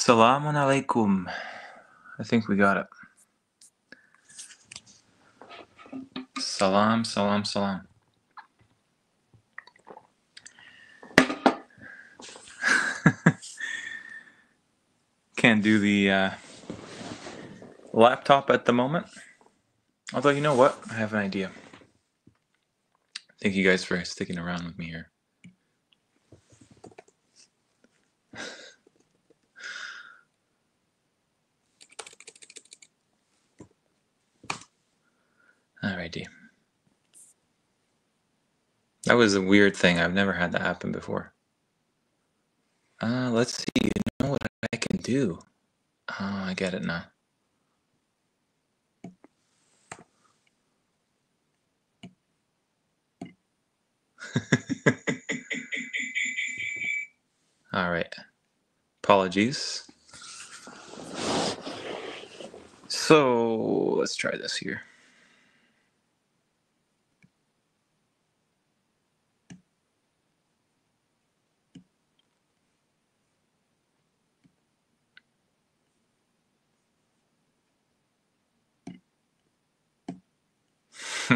Salamun alaikum. I think we got it. Salam, salam, salam. Can't do the laptop at the moment. Although, you know what? I have an idea. Thank you guys for sticking around with me here. Alrighty. That was a weird thing. I've never had that happen before. Let's see. You know what I can do? Oh, I get it now. Alright. Apologies. So, let's try this here.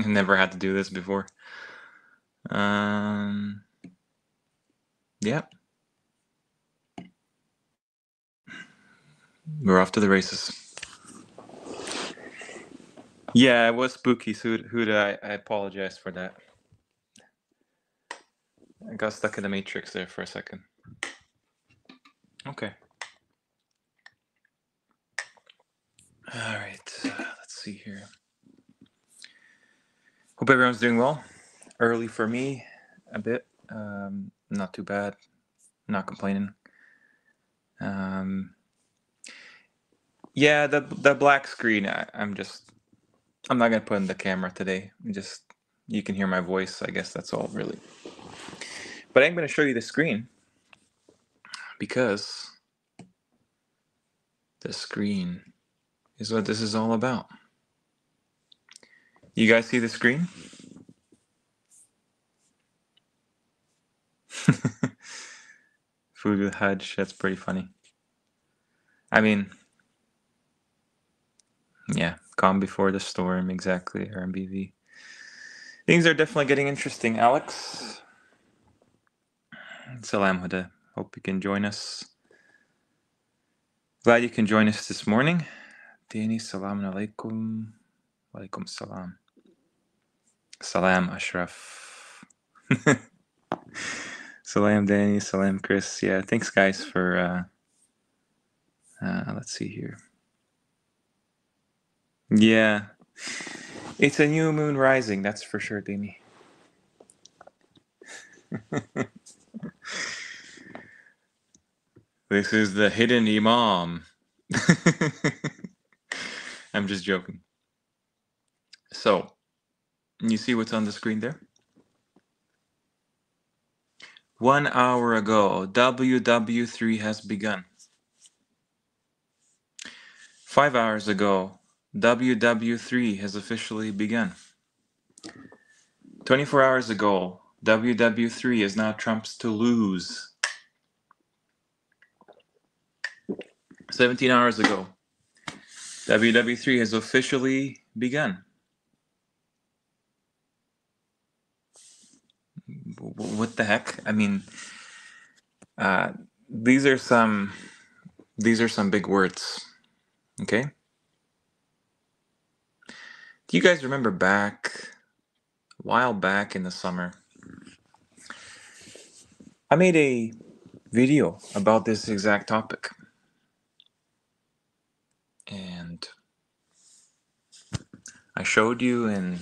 Never had to do this before. Yep. We're off to the races. Yeah, it was spooky, so Huda, I apologize for that. I got stuck in the matrix there for a second. Okay. Alright, let's see here. Hope everyone's doing well. Early for me, a bit. Not too bad. Not complaining. Yeah, the black screen, I'm not gonna put in the camera today. You can hear my voice, I guess that's all really. But I'm gonna show you the screen because the screen is what this is all about. You guys see the screen? Food with Hajj, that's pretty funny. I mean, yeah, calm before the storm, exactly, RMBV. Things are definitely getting interesting, Alex. Salam Huda. Hope you can join us. Glad you can join us this morning. Dini, salam alaikum. Walaikum salam. Salam Ashraf. Salam Danny, salam Chris. Yeah, thanks guys for let's see here. Yeah. It's a new moon rising, that's for sure, Dini. This is the hidden imam. I'm just joking. So, you see what's on the screen there? 1 hour ago, WW3 has begun. 5 hours ago, WW3 has officially begun. 24 hours ago, WW3 is now Trump's to lose. 17 hours ago, WW3 has officially begun. What the heck? I mean, these are some big words. Okay? Do you guys remember a while back in the summer, I made a video about this exact topic. And I showed you in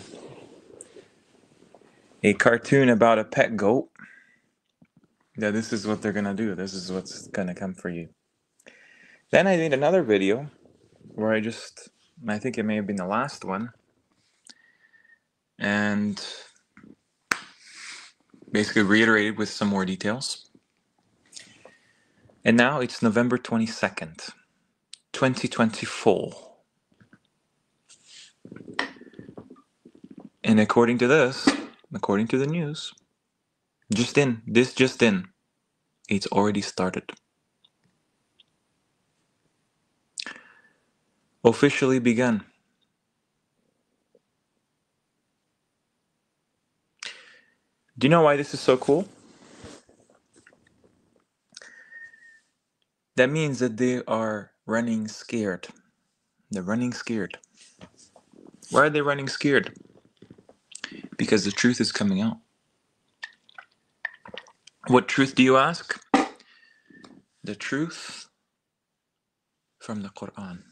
a cartoon about a pet goat that this is what they're gonna do. This is what's gonna come for you. Then I made another video where I think it may have been the last one, and basically reiterated with some more details. And now it's November 22nd, 2024. And according to the news, just in, it's already started. officially begun. Do you know why this is so cool? That means that they are running scared. They're running scared. Why are they running scared? Because the truth is coming out. What truth do you ask? The truth from the Qur'an.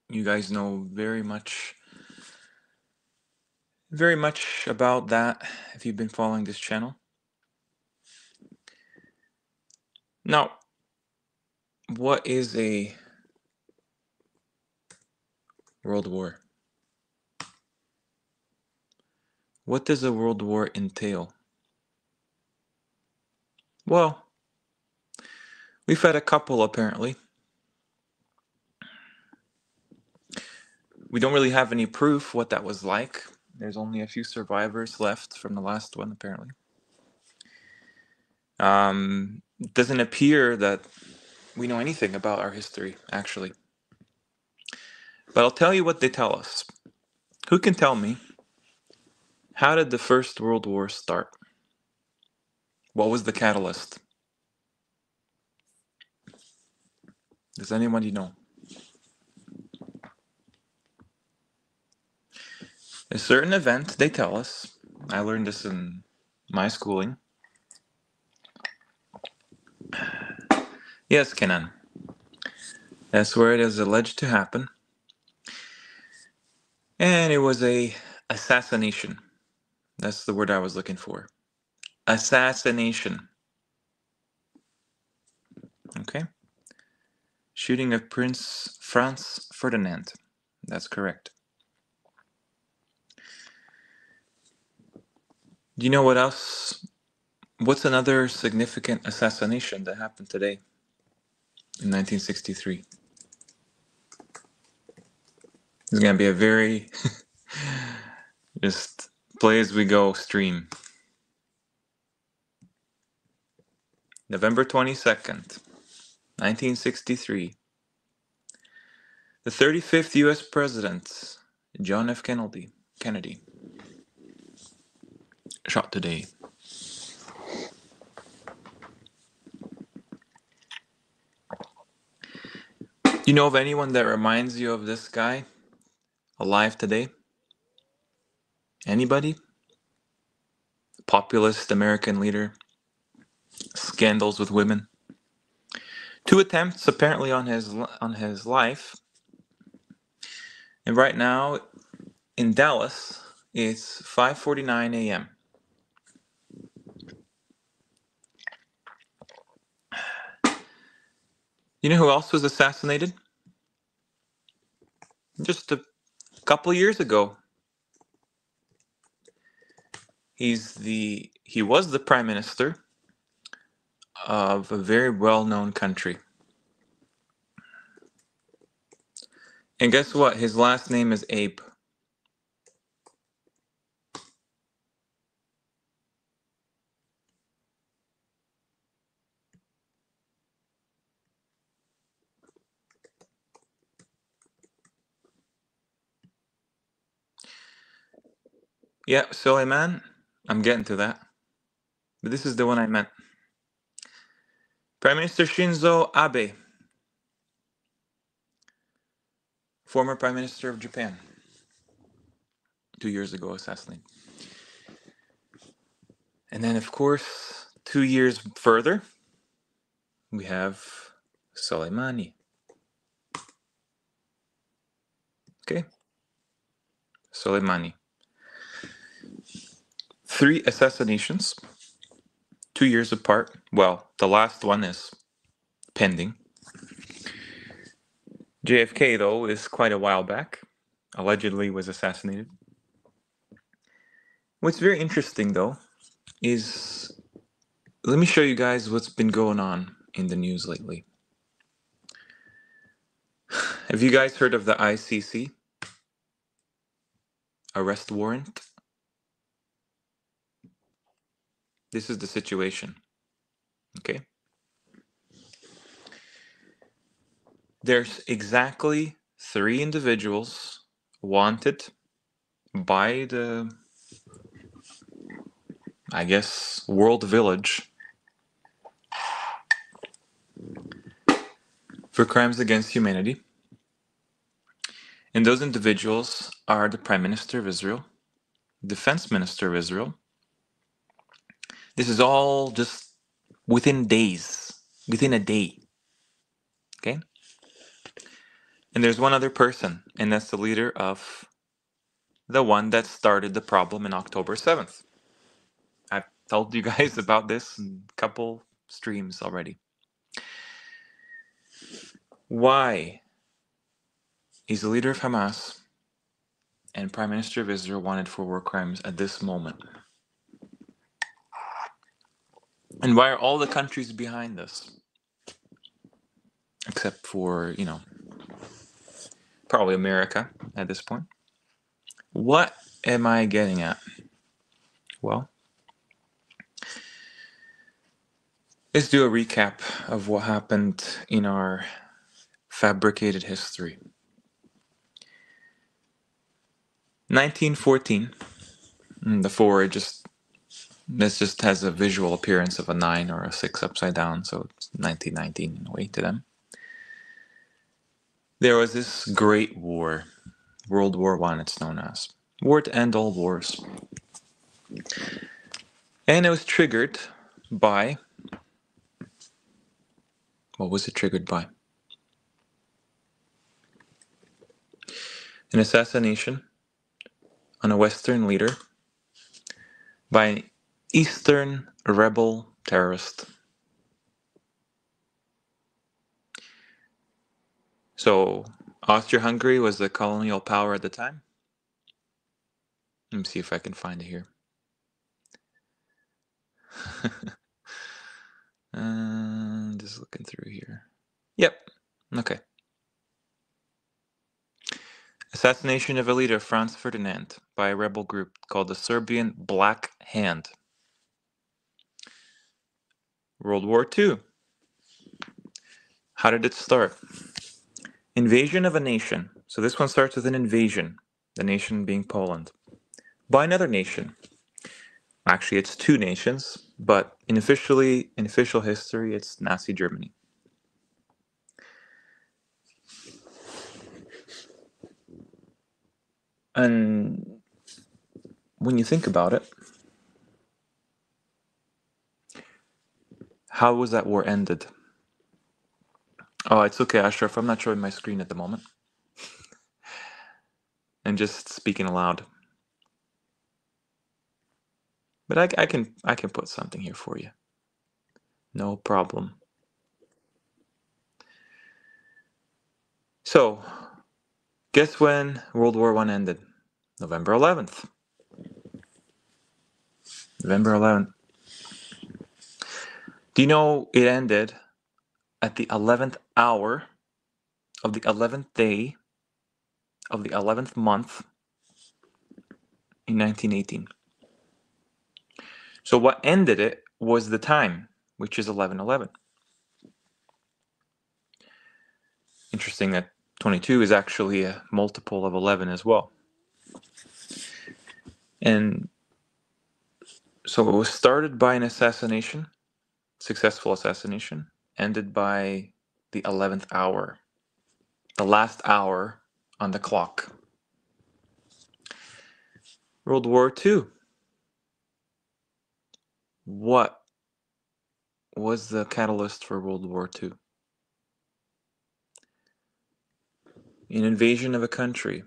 You guys know very much about that if you've been following this channel. Now, what is a world war? What does a world war entail? Well, we've had a couple apparently. We don't really have any proof what that was like. There's only a few survivors left from the last one apparently. It doesn't appear that we know anything about our history, actually. But I'll tell you what they tell us. Who can tell me, how did the First World War start? What was the catalyst? Does anybody know? A certain event, they tell us. I learned this in my schooling. Yes, Kenan. That's where it is alleged to happen. And it was a assassination. That's the word I was looking for. Assassination. Okay? Shooting of Prince Franz Ferdinand. That's correct. Do you know what else? What's another significant assassination that happened today in 1963? It's going to be a very just play as we go stream. November 22nd, 1963. The 35th US President, John F. Kennedy, shot today. Do you know of anyone that reminds you of this guy alive today? Anybody? Populist American leader, scandals with women. 2 attempts apparently on his life. And right now in Dallas, it's 5:49 a.m. You know who else was assassinated? Just a couple years ago. He was the prime minister of a very well-known country. And guess what? His last name is Abe. Yeah, Suleiman. I'm getting to that. But this is the one I meant. Prime Minister Shinzo Abe. Former Prime Minister of Japan. 2 years ago assassinated. And then, of course, 2 years further, we have Soleimani. Okay? Soleimani. 3 assassinations, 2 years apart. Well, the last one is pending. JFK, though, is quite a while back. Allegedly was assassinated. What's very interesting, though, is let me show you guys what's been going on in the news lately. Have you guys heard of the ICC? Arrest warrant? This is the situation. Okay? There's exactly 3 individuals wanted by the, I guess, world village for crimes against humanity. And those individuals are the Prime Minister of Israel, Defense Minister of Israel. This is all just within days, within a day. Okay? And there's one other person, and that's the leader of the one that started the problem in October 7th. I've told you guys about this in a couple streams already. Why is the leader of Hamas and Prime Minister of Israel wanted for war crimes at this moment? And why are all the countries behind this? Except for, probably America at this point. What am I getting at? Well, let's do a recap of what happened in our fabricated history. 1914, the 4, this just has a visual appearance of a 9 or a 6 upside down, so it's 1919 in a way to them. There was this great war, World War I it's known as. War to end all wars. And it was triggered by, what was it triggered by? An assassination on a Western leader by an Eastern rebel terrorist. So, Austria-Hungary was the colonial power at the time. Let me see if I can find it here. Just looking through here. Yep. Okay. Assassination of a leader, Franz Ferdinand, by a rebel group called the Serbian Black Hand. World War II. How did it start? Invasion of a nation. So this one starts with an invasion, the nation being Poland, by another nation. Actually, it's 2 nations, but in official history, it's Nazi Germany. And when you think about it, how was that war ended? Oh, it's okay, Ashraf. I'm not showing my screen at the moment. I'm just speaking aloud. But I can put something here for you. No problem. So, guess when World War I ended? November 11th. November 11th. Do you know it ended at the 11th hour of the 11th day of the 11th month in 1918? So what ended it was the time, which is 11:11. Interesting that 22 is actually a multiple of 11 as well. And so it was started by an assassination, successful assassination, ended by the 11th hour, the last hour on the clock. World War II. What was the catalyst for World War II? An invasion of a country.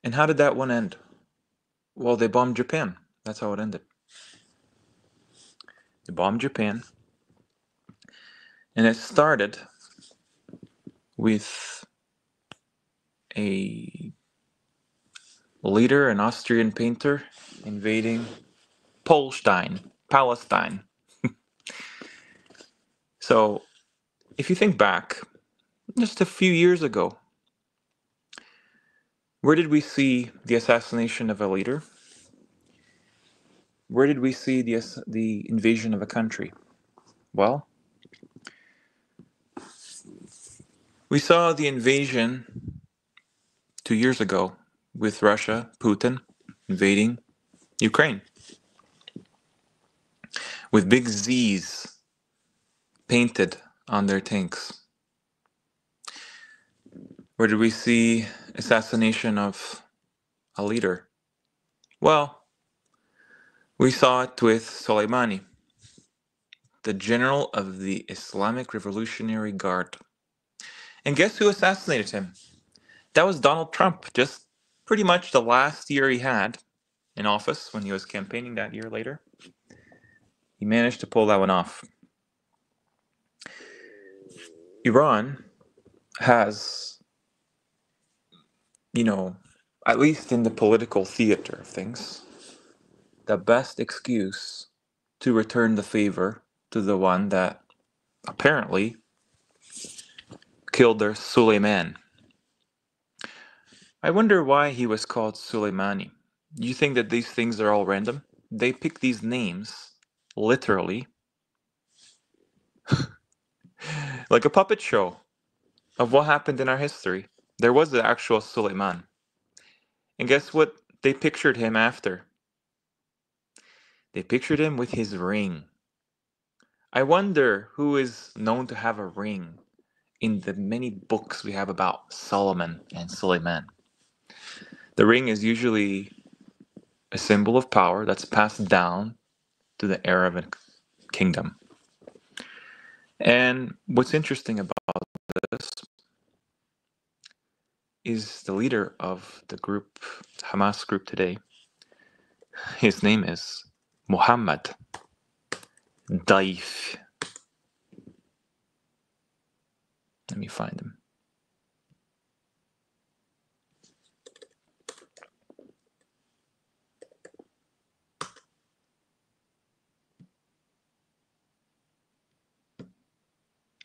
And how did that one end? Well, they bombed Japan. That's how it ended. They bombed Japan. And it started with a leader, an Austrian painter, invading Palestine. So, if you think back, just a few years ago, where did we see the assassination of a leader? Where did we see the invasion of a country? Well, We saw the invasion 2 years ago with Russia, Putin invading Ukraine with big Z's painted on their tanks. Where did we see assassination of a leader? Well, we saw it with Soleimani, the general of the Islamic Revolutionary Guard. And guess who assassinated him? That was Donald Trump, just pretty much the last year he had in office when he was campaigning that year later. He managed to pull that one off. Iran has, at least in the political theater of things, the best excuse to return the favor to the one that apparently killed their Suleiman. I wonder why he was called Soleimani. You think that these things are all random? They pick these names literally like a puppet show of what happened in our history. There was the actual Suleiman. And guess what they pictured him after? They pictured him with his ring. I wonder who is known to have a ring in the many books we have about Solomon and Suleiman. The ring is usually a symbol of power that's passed down to the heir of a kingdom. And what's interesting about this is the leader of the group, Hamas group today. His name is Muhammad Daif. Let me find him.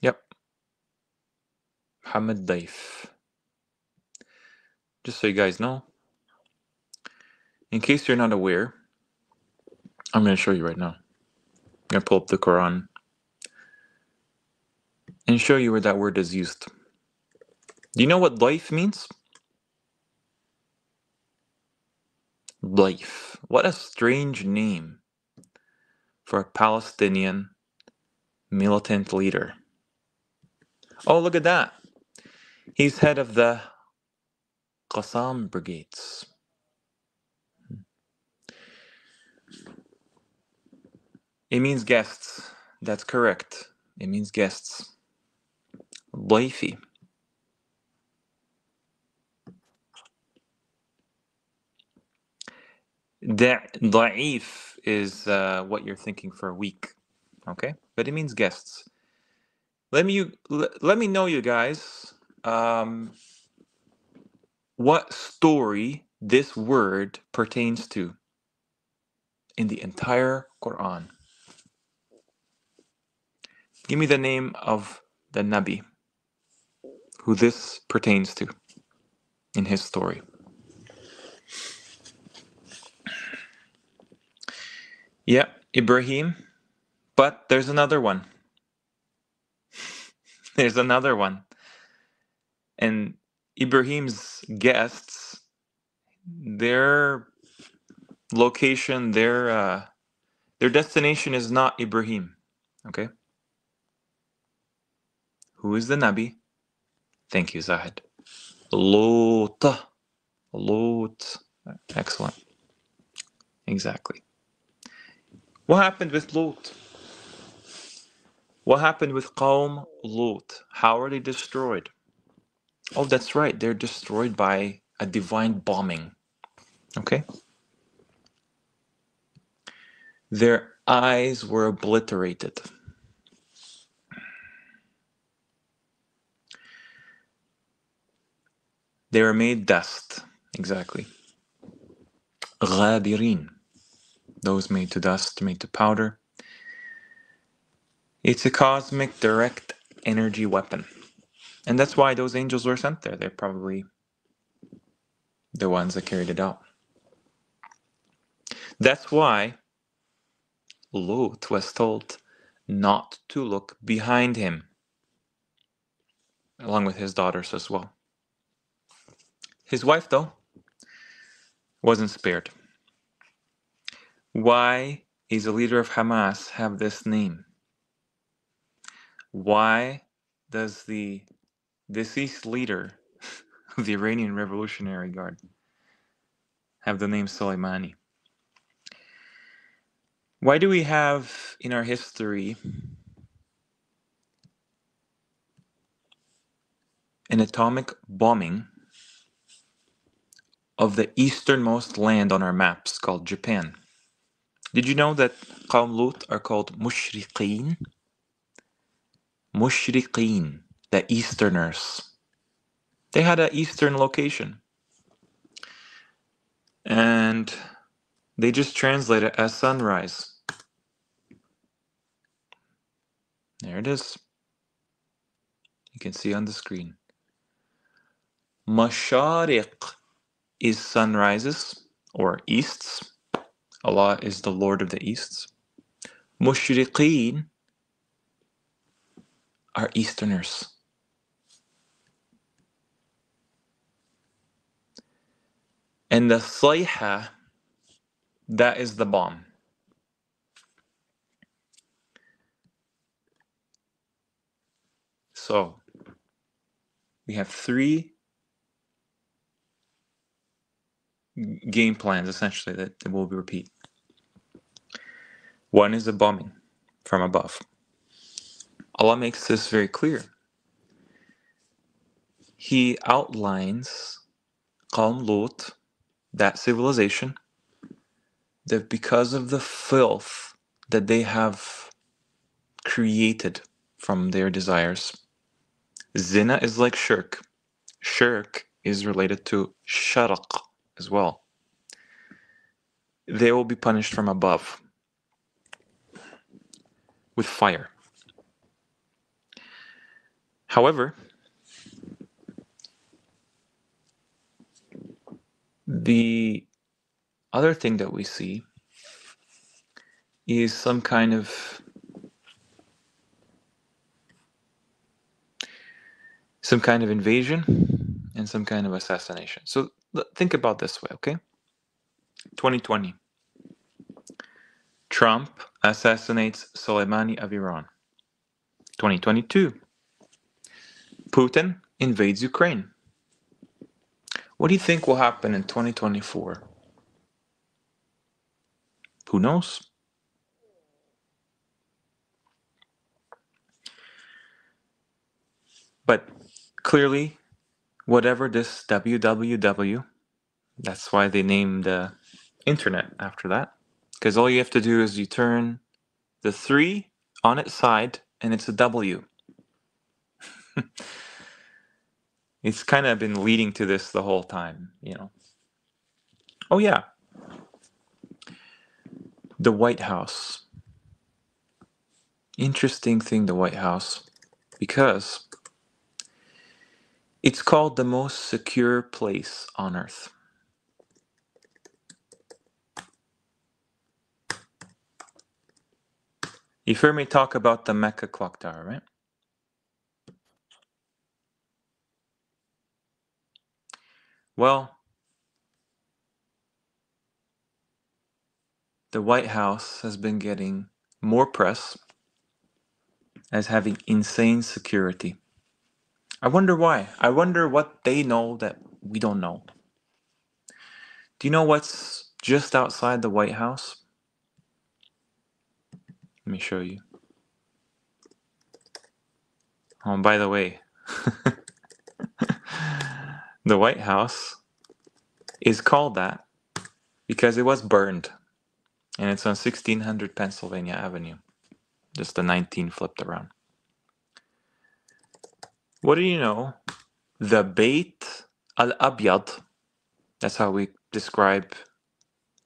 Yep. Muhammad Daif. Just so you guys know, in case you're not aware, I'm going to show you right now. I'm going to pull up the Quran and show you where that word is used. Do you know what Daif means? Daif. What a strange name for a Palestinian militant leader. Oh, look at that. He's head of the Qassam brigades. It means guests. That's correct. It means guests. Daifi. Da'if is what you're thinking for weak. Okay? But it means guests. Let me know, you guys, what story this word pertains to in the entire Quran. Give me the name of the Nabi who this pertains to in his story. Yeah, Ibrahim, but there's another one. There's another one. And Ibrahim's guests, their location, their destination is not Ibrahim. Okay? Who is the Nabi? Thank you, Zahid. Lot. Lot. Excellent. Exactly. What happened with Lot? What happened with Qawm Lot? How are they destroyed? Oh, that's right. They're destroyed by a divine bombing. Okay? Their eyes were obliterated. They were made dust. Exactly. Ghabirin. Those made to dust, made to powder. It's a cosmic direct energy weapon. And that's why those angels were sent there. They're probably the ones that carried it out. That's why Lot was told not to look behind him. along with his daughters as well. His wife, though, wasn't spared. Why is the leader of Hamas have this name? Why does the deceased leader of the Iranian Revolutionary Guard have the name Soleimani? Why do we have in our history an atomic bombing of the easternmost land on our maps called Japan? Did you know that Qawm Lut are called Mushriqeen? Mushriqeen, the Easterners. They had an eastern location. And they just translate it as sunrise. There it is. You can see on the screen. Mashariq is sunrises or easts. Allah is the Lord of the Easts. Mushriqeen are Easterners. And the Sayha, that is the bomb. So, we have three game plans essentially that will repeat. One is a bombing from above. Allah makes this very clear. He outlines Qawm Lut, that civilization, that because of the filth that they have created from their desires, zina is like shirk. Shirk is related to sharaq as well. They will be punished from above with fire. However, the other thing that we see is some kind of invasion and some kind of assassination. So think about this way, okay? 2020. Trump assassinates Soleimani of Iran. 2022. Putin invades Ukraine. What do you think will happen in 2024? Who knows? But clearly, whatever this www, that's why they named the internet after that. Because all you have to do is you turn the 3 on its side and it's a W. It's kind of been leading to this the whole time, you know. Oh yeah. The White House. Interesting thing, the White House, because it's called the most secure place on earth. You've heard me talk about the Mecca clock tower, right? Well, the White House has been getting more press as having insane security. I wonder why. I wonder what they know that we don't know. Do you know what's just outside the White House? Let me show you. Oh, by the way, the White House is called that because it was burned. And it's on 1600 Pennsylvania Avenue. Just the 19 flipped around. What do you know? The Beit al-Abyad, that's how we describe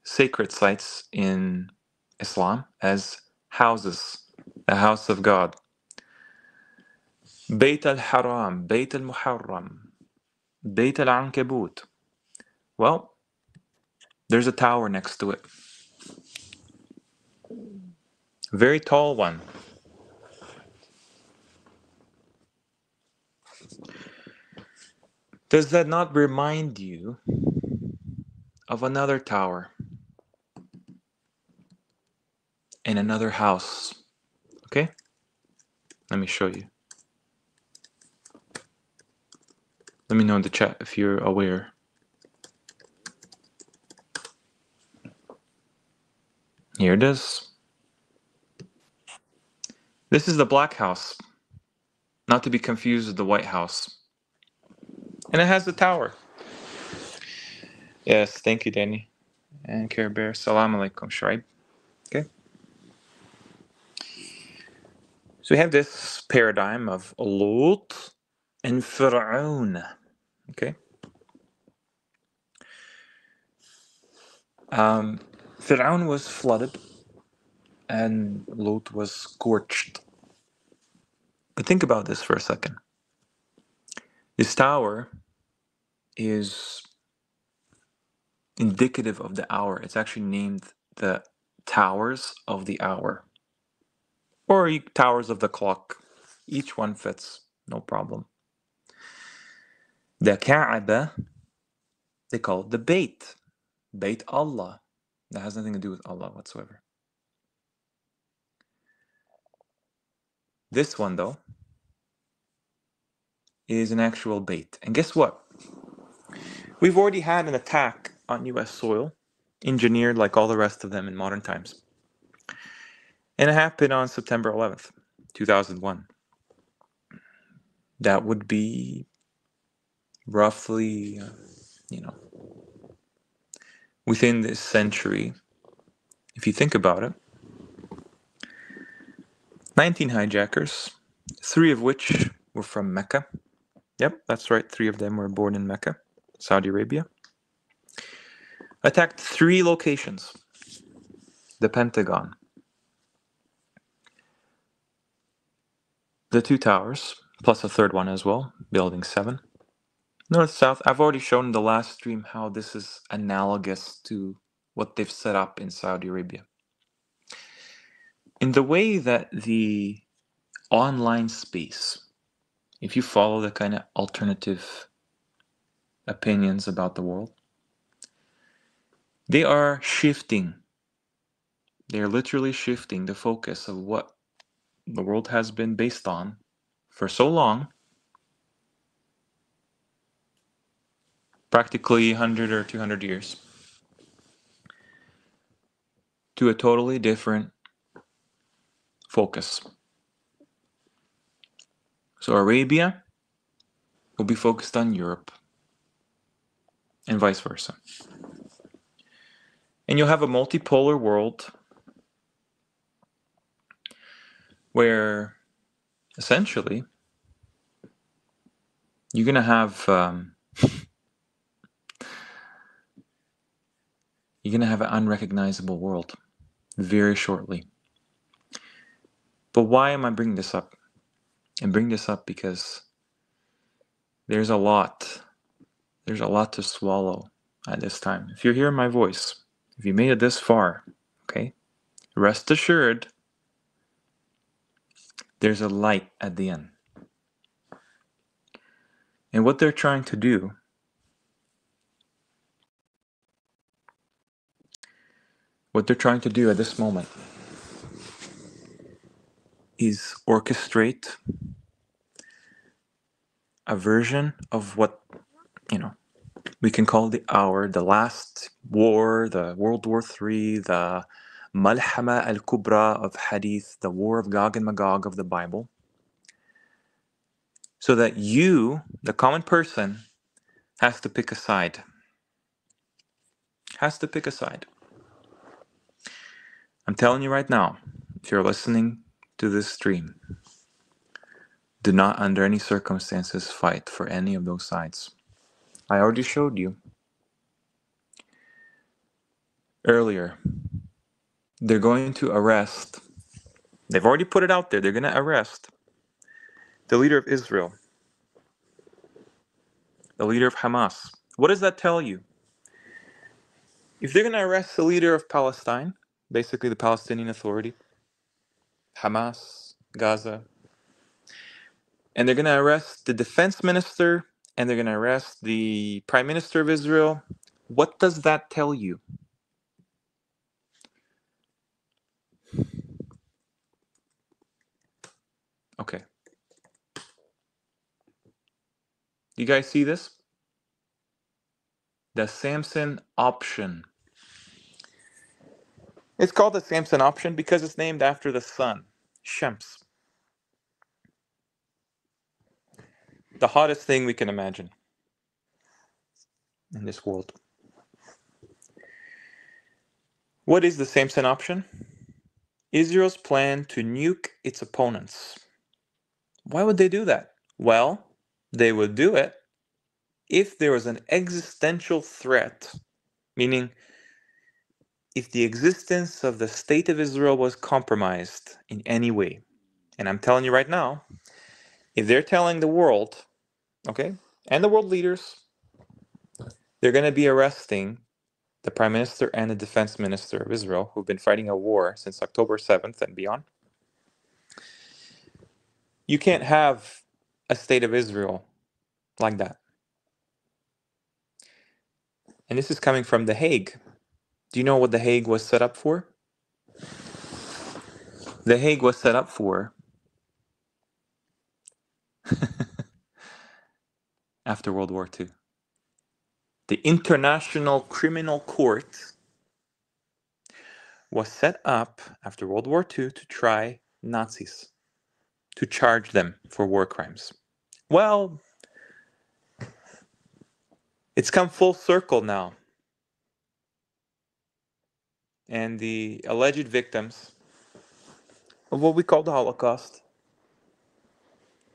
sacred sites in Islam, as houses, the house of God. Beit al-Haram, Beit al-Muharram, Beit al-Ankabut. Well, there's a tower next to it. Very tall one. Does that not remind you of another tower in another house? Okay? Let me show you. Let me know in the chat if you're aware. Here it is. This is the Black House, not to be confused with the White House. And it has the tower. Yes, thank you, Danny. And Care Bear. Salam alaikum, Shraib. Okay. So we have this paradigm of Lut and Fir'aun. Okay. Fir'aun was flooded and Lut was scorched. But think about this for a second. This tower is indicative of the hour. It's actually named the Towers of the Hour, or Towers of the Clock. Each one fits, no problem. The Kaaba, they call it the Bait Allah. That has nothing to do with Allah whatsoever. This one, though, is an actual bait. And guess what? We've already had an attack on US soil, engineered like all the rest of them in modern times. And it happened on September 11th, 2001. That would be roughly, within this century, if you think about it. 19 hijackers, 3 of which were from Mecca. Yep, that's right, 3 of them were born in Mecca, Saudi Arabia. Attacked 3 locations. The Pentagon, the 2 towers, plus a third one as well, Building 7. North-South, I've already shown in the last stream how this is analogous to what they've set up in Saudi Arabia. In the way that the online space, if you follow the kind of alternative opinions about the world, they are shifting. They're literally shifting the focus of what the world has been based on for so long, practically 100 or 200 years, to a totally different focus. So Arabia will be focused on Europe, and vice versa. And you'll have a multipolar world where essentially you're going to have an unrecognizable world very shortly. But why am I bringing this up? I bring this up because there's a lot to swallow at this time. If you're hearing my voice, if you made it this far, okay, rest assured there's a light at the end. And what they're trying to do at this moment is orchestrate a version of what, we can call the hour, the last war, the World War III, the Malhama al-Kubra of Hadith, the war of Gog and Magog of the Bible, so that you, the common person, has to pick a side. I'm telling you right now, if you're listening to this stream, do not under any circumstances fight for any of those sides. I already showed you earlier. They're going to arrest, they've already put it out there, they're going to arrest the leader of Israel, the leader of Hamas. What does that tell you? If they're going to arrest the leader of Palestine, basically the Palestinian Authority, Hamas, Gaza, and they're going to arrest the defense minister and they're going to arrest the Prime Minister of Israel. What does that tell you? Okay. You guys see this? The Samson option. It's called the Samson option because it's named after the sun, Shams. The hottest thing we can imagine in this world. What is the Samson option? Israel's plan to nuke its opponents. Why would they do that? Well, they would do it if there was an existential threat, meaning if the existence of the state of Israel was compromised in any way. And I'm telling you right now, if they're telling the world, okay, and the world leaders, they're going to be arresting the Prime Minister and the Defense Minister of Israel, who've been fighting a war since October 7th and beyond. You can't have a state of Israel like that. And this is coming from The Hague. Do you know what The Hague was set up for? The Hague was set up for, after World War II, the International Criminal Court was set up after World War II to try Nazis, to charge them for war crimes. Well, it's come full circle now. And the alleged victims of what we call the Holocaust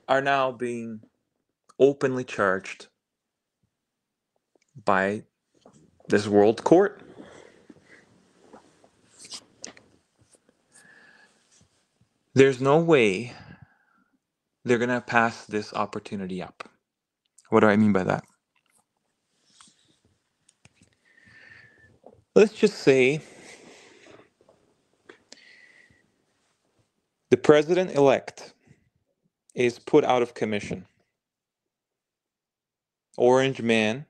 are now being openly charged by this world court. There's no way they're going to pass this opportunity up. What do I mean by that? Let's just say the president-elect is put out of commission. Orange Man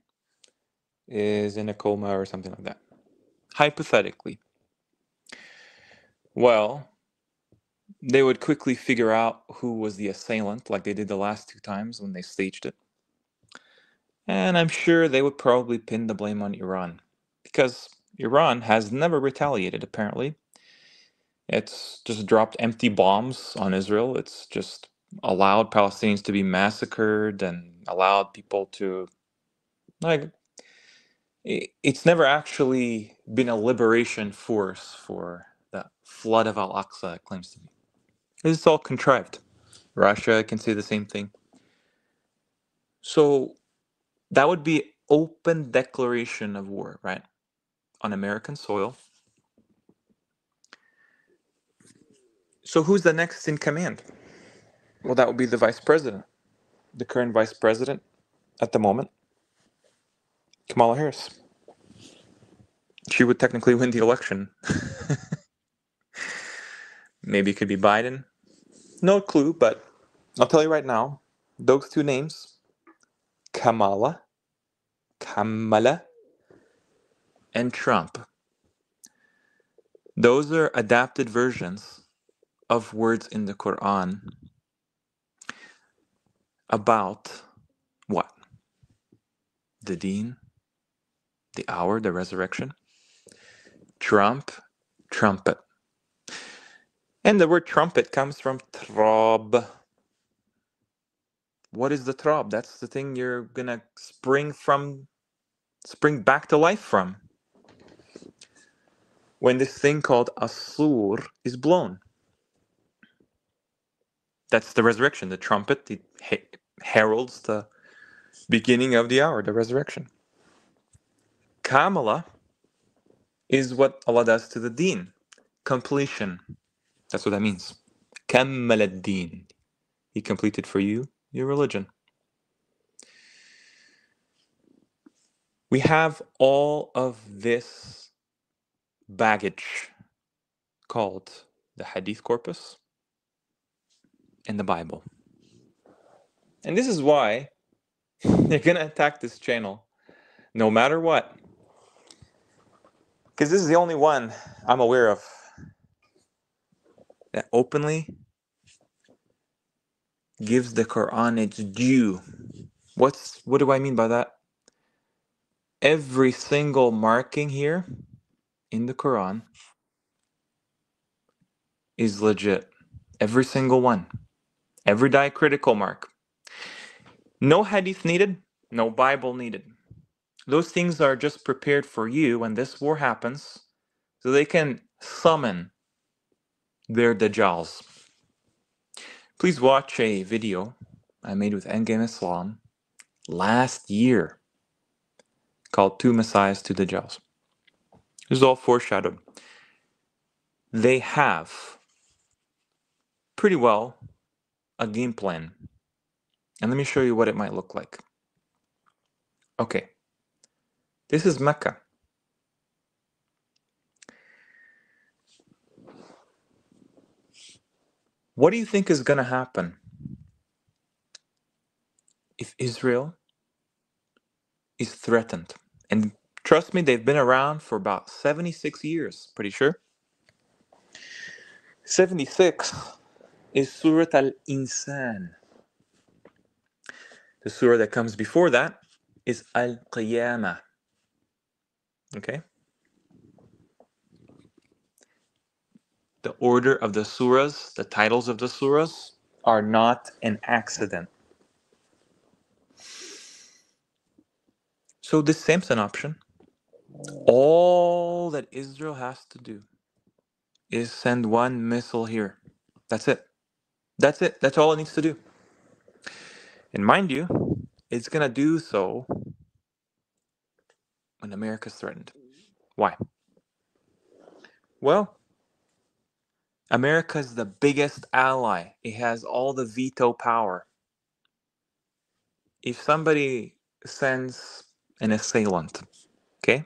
is in a coma or something like that. Hypothetically. Well, they would quickly figure out who was the assailant, like they did the last two times when they staged it. And I'm sure they would probably pin the blame on Iran, because Iran has never retaliated, apparently. It's just dropped empty bombs on Israel. It's just allowed Palestinians to be massacred and allowed people to, like, it's never actually been a liberation force for the flood of Al-Aqsa it claims to be. It's all contrived. Russia can say the same thing. So that would be open declaration of war, right? On American soil. So who's the next in command? Well, that would be the vice president. The current vice president at the moment, Kamala Harris. She would technically win the election. Maybe it could be Biden. No clue, but I'll tell you right now, those two names, Kamala, and Trump, those are adapted versions of words in the Qur'an about what? The deen, the hour, the resurrection. Trump, trumpet. And the word trumpet comes from trob. What is the trob? That's the thing you're gonna spring back to life from. When this thing called Asur is blown. That's the resurrection. The trumpet, it heralds the beginning of the hour, the resurrection. Kamala is what Allah does to the deen. Completion. That's what that means. Kammal ad-din. He completed for you your religion. We have all of this baggage called the Hadith corpus and the Bible. And this is why They're gonna attack this channel no matter what. Because this is the only one I'm aware of that openly gives the Quran its due. What do I mean by that? Every single marking here in the Quran is legit. Every single one. Every diacritical mark. No hadith needed, no Bible needed. Those things are just prepared for you when this war happens so they can summon their Dajjals. Please watch a video I made with Endgame Islam last year called Two Messiahs, Two Dajjals. This is all foreshadowed. They have pretty well a game plan. And let me show you what it might look like. Okay, this is Mecca. What do you think is going to happen if Israel is threatened? And trust me, they've been around for about 76 years, pretty sure. 76 is Surat al-Insan. The surah that comes before that is Al-Qiyamah. Okay? The order of the surahs, the titles of the surahs, are not an accident. So this Samson option, all that Israel has to do is send one missile here. That's it. That's it. That's all it needs to do. And mind you, it's going to do so when America's threatened. Why? Well, America's the biggest ally. It has all the veto power. If somebody sends an assailant, okay,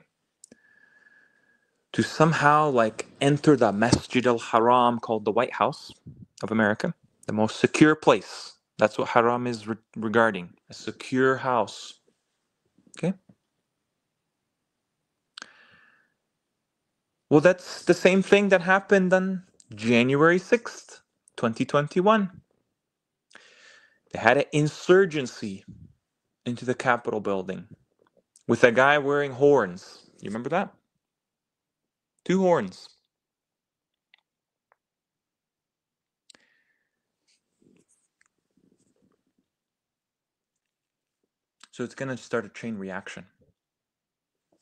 to somehow like enter the Masjid al-Haram called the White House of America, the most secure place. That's what Haram is regarding, a secure house. Okay? Well, that's the same thing that happened on January 6th, 2021. They had an insurgency into the Capitol building with a guy wearing horns. You remember that? 2 horns. So it's going to start a chain reaction.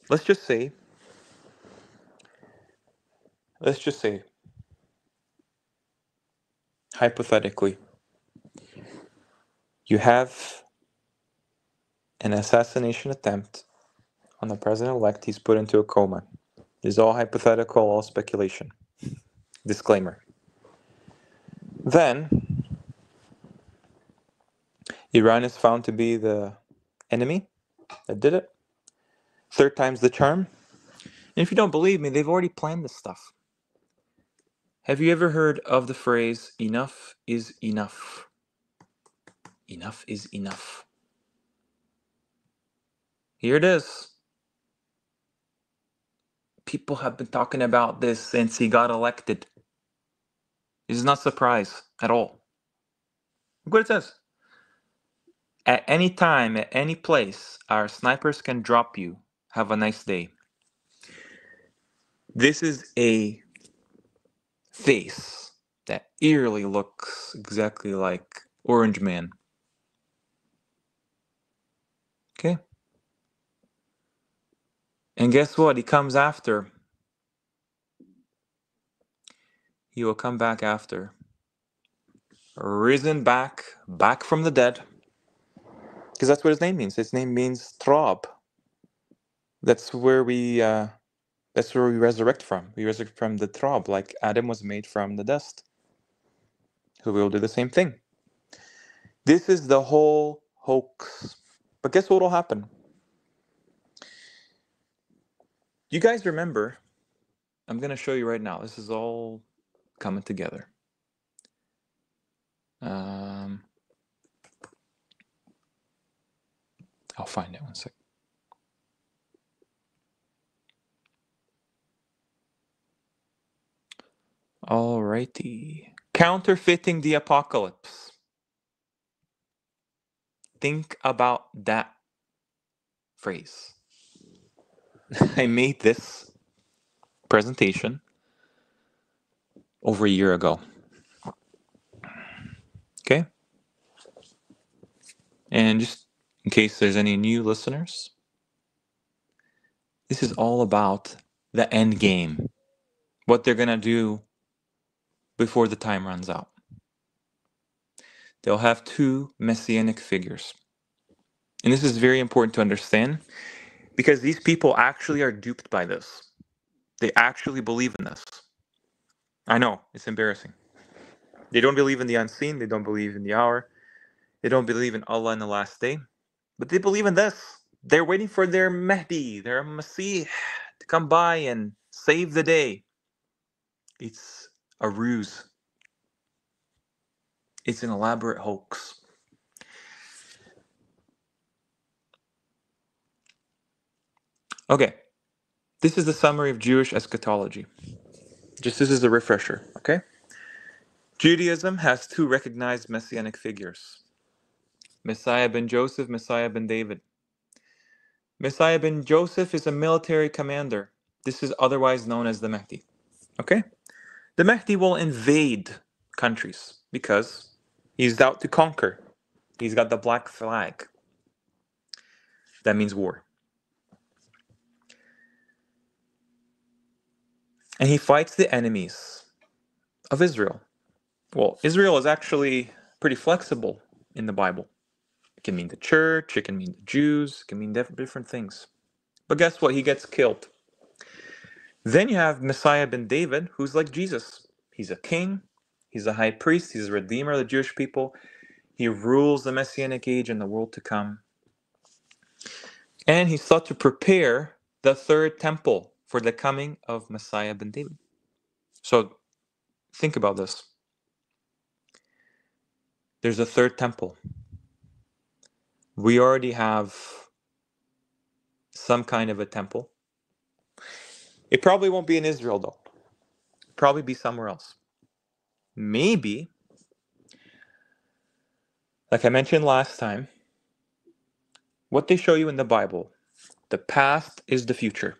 Let's just say, hypothetically, you have an assassination attempt on the president-elect. He's put into a coma. This is all hypothetical, all speculation. Disclaimer. Then, Iran is found to be the enemy that did it. 3rd time's the charm. And if you don't believe me, they've already planned this stuff. Have you ever heard of the phrase, enough is enough? Enough is enough. Here it is. People have been talking about this since he got elected. This is not a surprise at all. Look what it says. At any time, at any place, our snipers can drop you. Have a nice day. This is a face that eerily looks exactly like Orange Man. Okay? And guess what? He comes after. He will come back after. Risen back from the dead. Because that's what his name means. His name means Trab. That's where we resurrect from. We resurrect from the Trab, like Adam was made from the dust. So we will do the same thing. This is the whole hoax. But guess what will happen? You guys remember, I'm going to show you right now. This is all coming together. I'll find it one second. Alrighty. Counterfeiting the apocalypse. Think about that phrase. I made this presentation over a year ago. Okay? And just in case there's any new listeners, this is all about the end game. What they're going to do before the time runs out. They'll have two messianic figures. And this is very important to understand because these people actually are duped by this. They actually believe in this. I know, it's embarrassing. They don't believe in the unseen, they don't believe in the hour, they don't believe in Allah in the last day, but they believe in this. They're waiting for their Mahdi, their Masih, to come by and save the day. It's a ruse. It's an elaborate hoax. Okay, this is the summary of Jewish eschatology. Just this is a refresher, okay? Judaism has two recognized messianic figures. Messiah ben Joseph, Messiah ben David. Messiah ben Joseph is a military commander. This is otherwise known as the Mahdi. Okay? The Mahdi will invade countries because he's out to conquer. He's got the black flag. That means war. And he fights the enemies of Israel. Well, Israel is actually pretty flexible in the Bible. It can mean the church, it can mean the Jews, it can mean different things. But guess what? He gets killed. Then you have Messiah ben David, who's like Jesus. He's a king, he's a high priest, he's a redeemer of the Jewish people. He rules the Messianic age and the world to come. And he's thought to prepare the third temple for the coming of Messiah ben David. So think about this. There's a third temple. We already have some kind of a temple. It probably won't be in Israel though. It'll probably be somewhere else. Maybe, like I mentioned last time, what they show you in the Bible, the past is the future.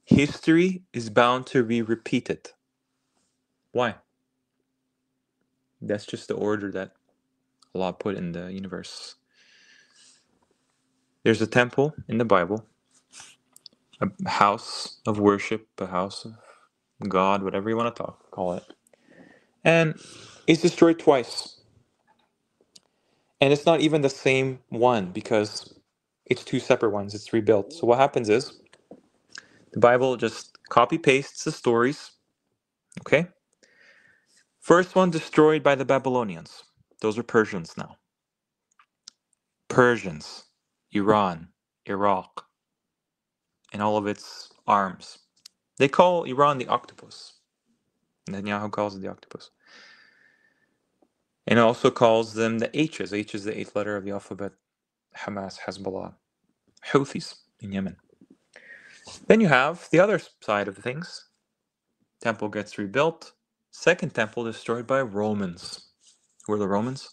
History is bound to be repeated. Why? That's just the order that Allah put in the universe. There's a temple in the Bible, a house of worship, a house of God, whatever you want to call it. And it's destroyed twice. And it's not even the same one because it's two separate ones. It's rebuilt. So what happens is the Bible just copy pastes the stories. Okay? First one destroyed by the Babylonians. Those are Persians now. Persians, Iran, Iraq, and all of its arms. They call Iran the octopus. Netanyahu calls it the octopus. And also calls them the H's. H is the eighth letter of the alphabet. Hamas, Hezbollah, Houthis in Yemen. Then you have the other side of things. Temple gets rebuilt. Second temple destroyed by Romans. Who are the Romans?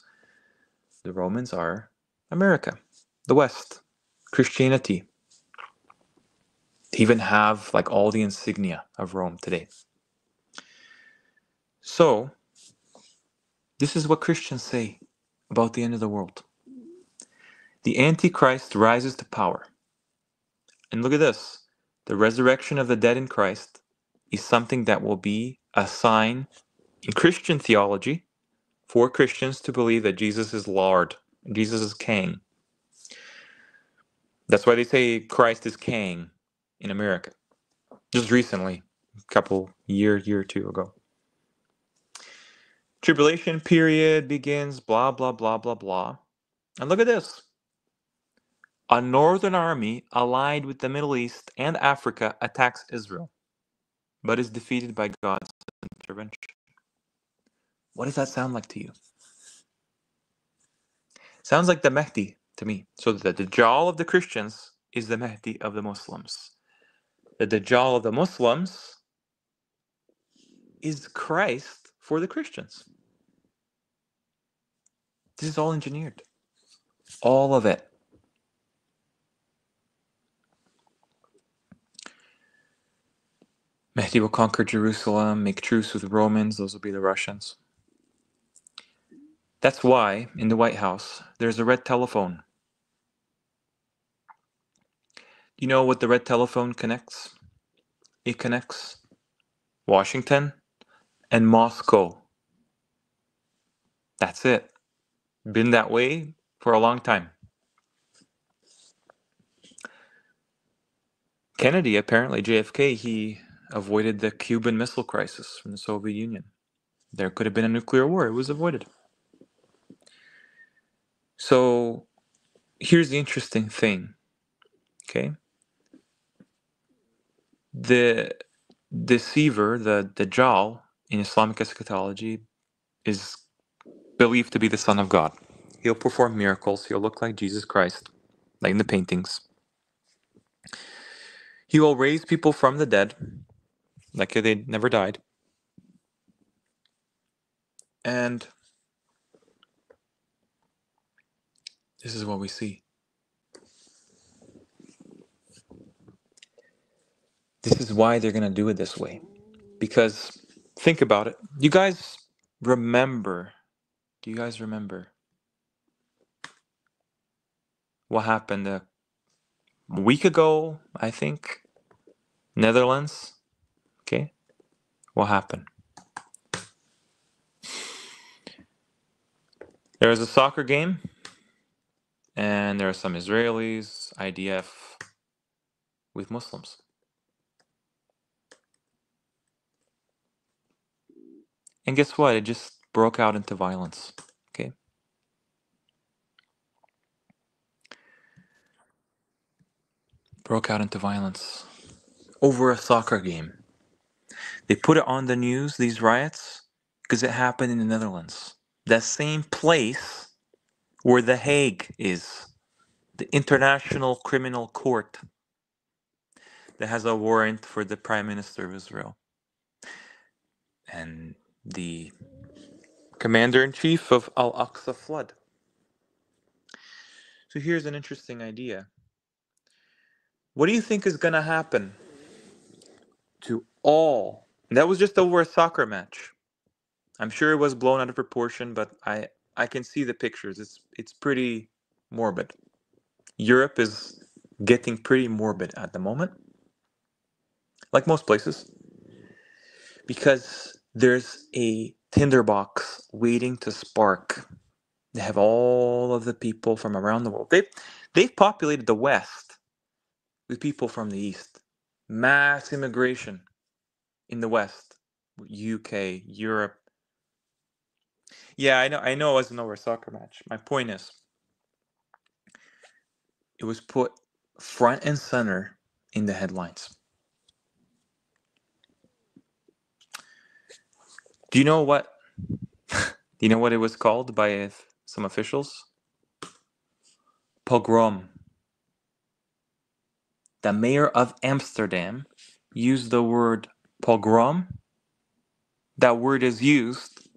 The Romans are America, the West, Christianity. They even have like all the insignia of Rome today. So, this is what Christians say about the end of the world. The Antichrist rises to power. And look at this. The resurrection of the dead in Christ is something that will be a sign in Christian theology for Christians to believe that Jesus is Lord, Jesus is King. That's why they say Christ is King in America. Just recently, a couple year or two ago. Tribulation period begins, blah, blah, blah, blah, blah. And look at this. A northern army allied with the Middle East and Africa attacks Israel, but is defeated by God's intervention. What does that sound like to you? Sounds like the Mahdi to me. So the Dajjal of the Christians is the Mahdi of the Muslims. The Dajjal of the Muslims is Christ for the Christians. This is all engineered. All of it. Mahdi will conquer Jerusalem, make truce with Romans, those will be the Russians. That's why, in the White House, there's a red telephone. Do you know what the red telephone connects? It connects Washington and Moscow. That's it. Been that way for a long time. Kennedy, apparently, JFK, he avoided the Cuban Missile Crisis from the Soviet Union. There could have been a nuclear war. It was avoided. So here's the interesting thing, okay? The deceiver, the Dajjal, in Islamic eschatology, is believed to be the Son of God. He'll perform miracles. He'll look like Jesus Christ, like in the paintings. He will raise people from the dead, like if they never died. And this is what we see. This is why they're going to do it this way. Because, think about it. Do you guys remember what happened a week ago, I think? Netherlands? Okay. What happened? There was a soccer game, and there are some Israelis, IDF, with Muslims. And guess what? It just broke out into violence. Okay. Broke out into violence over a soccer game. They put it on the news, these riots, because it happened in the Netherlands. That same place where The Hague is, the International Criminal Court that has a warrant for the Prime Minister of Israel and the Commander-in-Chief of Al-Aqsa Flood. So here's an interesting idea. What do you think is going to happen to all? And that was just over a soccer match. I'm sure it was blown out of proportion, but I can see the pictures. It's pretty morbid. Europe is getting pretty morbid at the moment, like most places, because there's a tinderbox waiting to spark. They have all of the people from around the world. They've populated the West with people from the East. Mass immigration in the West, UK, Europe. Yeah, I know it wasn't over a soccer match. My point is, it was put front and center in the headlines. Do you know what? Do you know what it was called by some officials? Pogrom. The mayor of Amsterdam used the word pogrom. That word is used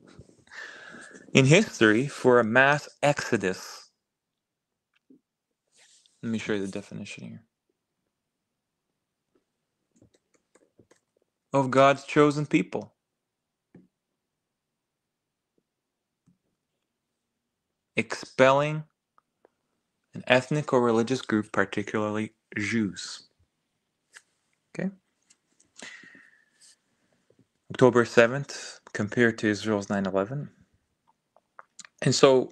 in history for a mass exodus. Let me show you the definition here. Of God's chosen people. Expelling an ethnic or religious group, particularly Jews. Okay? October 7th, compared to Israel's 9/11. And so,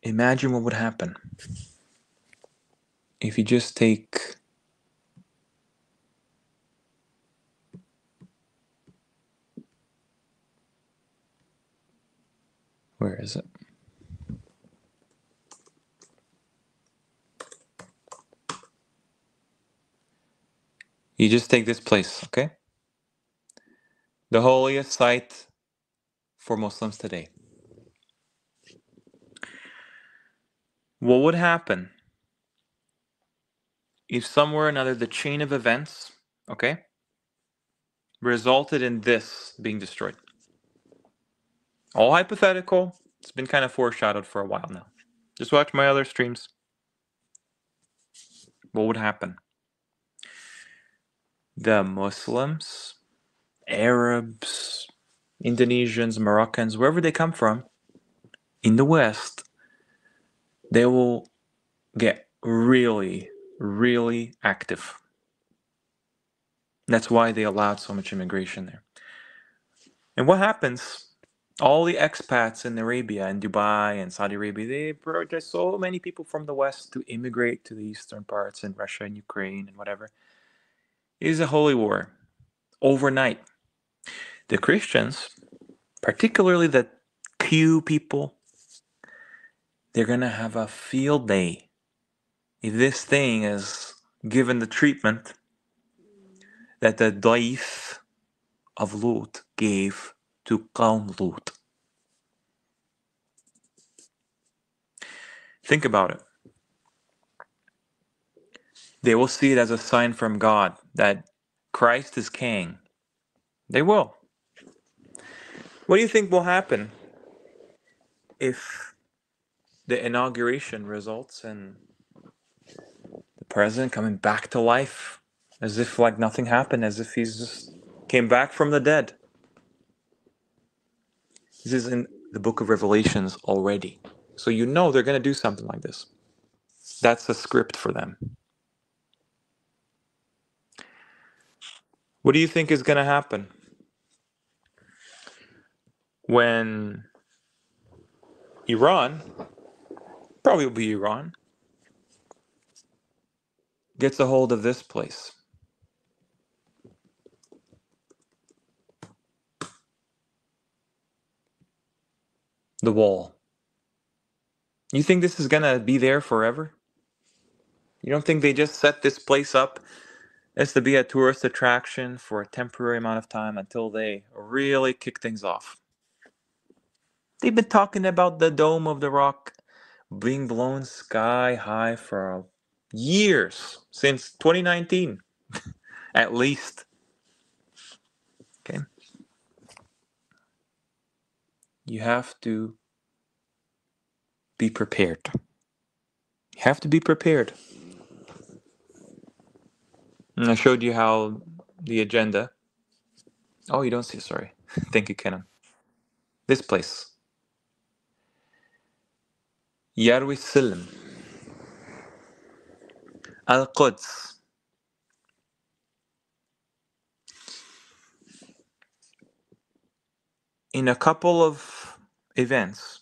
imagine what would happen if you just take where is it? You just take this place, okay? The holiest site for Muslims today. What would happen if somewhere or another the chain of events, okay, resulted in this being destroyed? All hypothetical. It's been kind of foreshadowed for a while now. Just watch my other streams. What would happen? The Muslims, Arabs, Indonesians, Moroccans, wherever they come from, in the West, they will get really, really active. That's why they allowed so much immigration there. And what happens? All the expats in Arabia and Dubai and Saudi Arabia, they brought so many people from the West to immigrate to the eastern parts in Russia and Ukraine and whatever. It is a holy war. Overnight. The Christians, particularly the Q people, they're going to have a field day if this thing is given the treatment that the Daif of Lut gave to Qawm Lut. Think about it. They will see it as a sign from God that Christ is king. They will. What do you think will happen if the inauguration results in the president coming back to life as if like nothing happened, as if he's just came back from the dead? This is in the book of Revelations already. So you know they're going to do something like this. That's a script for them. What do you think is going to happen when Iran, probably will be Iran, gets a hold of this place? The wall. You think this is going to be there forever? You don't think they just set this place up as to be a tourist attraction for a temporary amount of time until they really kick things off? They've been talking about the Dome of the Rock being blown sky high for years, since 2019, at least. Okay? You have to be prepared. You have to be prepared. And I showed you how the agenda. Oh, you don't see, sorry. Thank you, Kenan. This place. Yarwi Al-Quds. In a couple of events,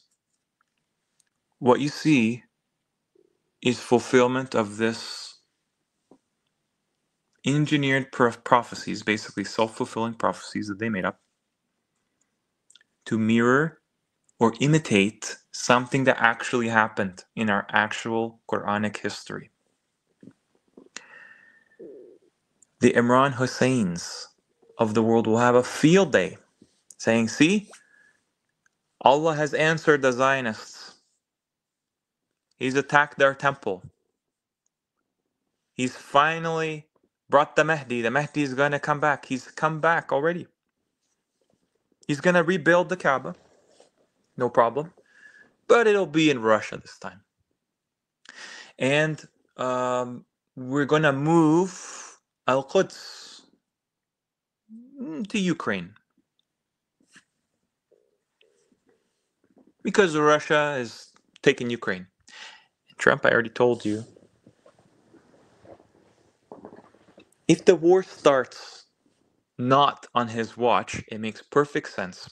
what you see is fulfillment of this engineered prophecies, basically self-fulfilling prophecies that they made up to mirror or imitate something that actually happened in our actual Quranic history. The Imran Husseins of the world will have a field day saying, see, Allah has answered the Zionists. He's attacked their temple. He's finally brought the Mahdi. The Mahdi is going to come back. He's come back already. He's going to rebuild the Kaaba. No problem. But it'll be in Russia this time. And we're going to move Al-Quds to Ukraine. Because Russia is taking Ukraine. Trump, I already told you. If the war starts not on his watch, it makes perfect sense.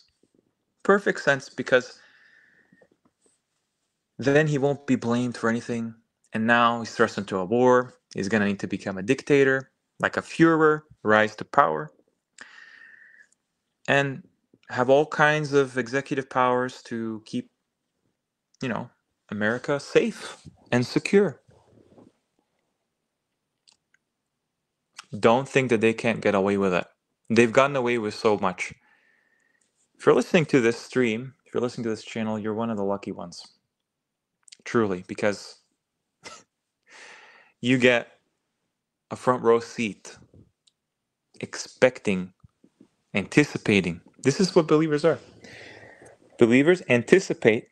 Perfect sense, because then he won't be blamed for anything. And now he's thrust into a war. He's going to need to become a dictator, like a Führer, rise to power, and have all kinds of executive powers to keep, America safe and secure. Don't think that they can't get away with it. They've gotten away with so much. If you're listening to this stream, if you're listening to this channel, you're one of the lucky ones. Truly, because you get a front row seat, expecting, anticipating. This is what believers are. Believers anticipate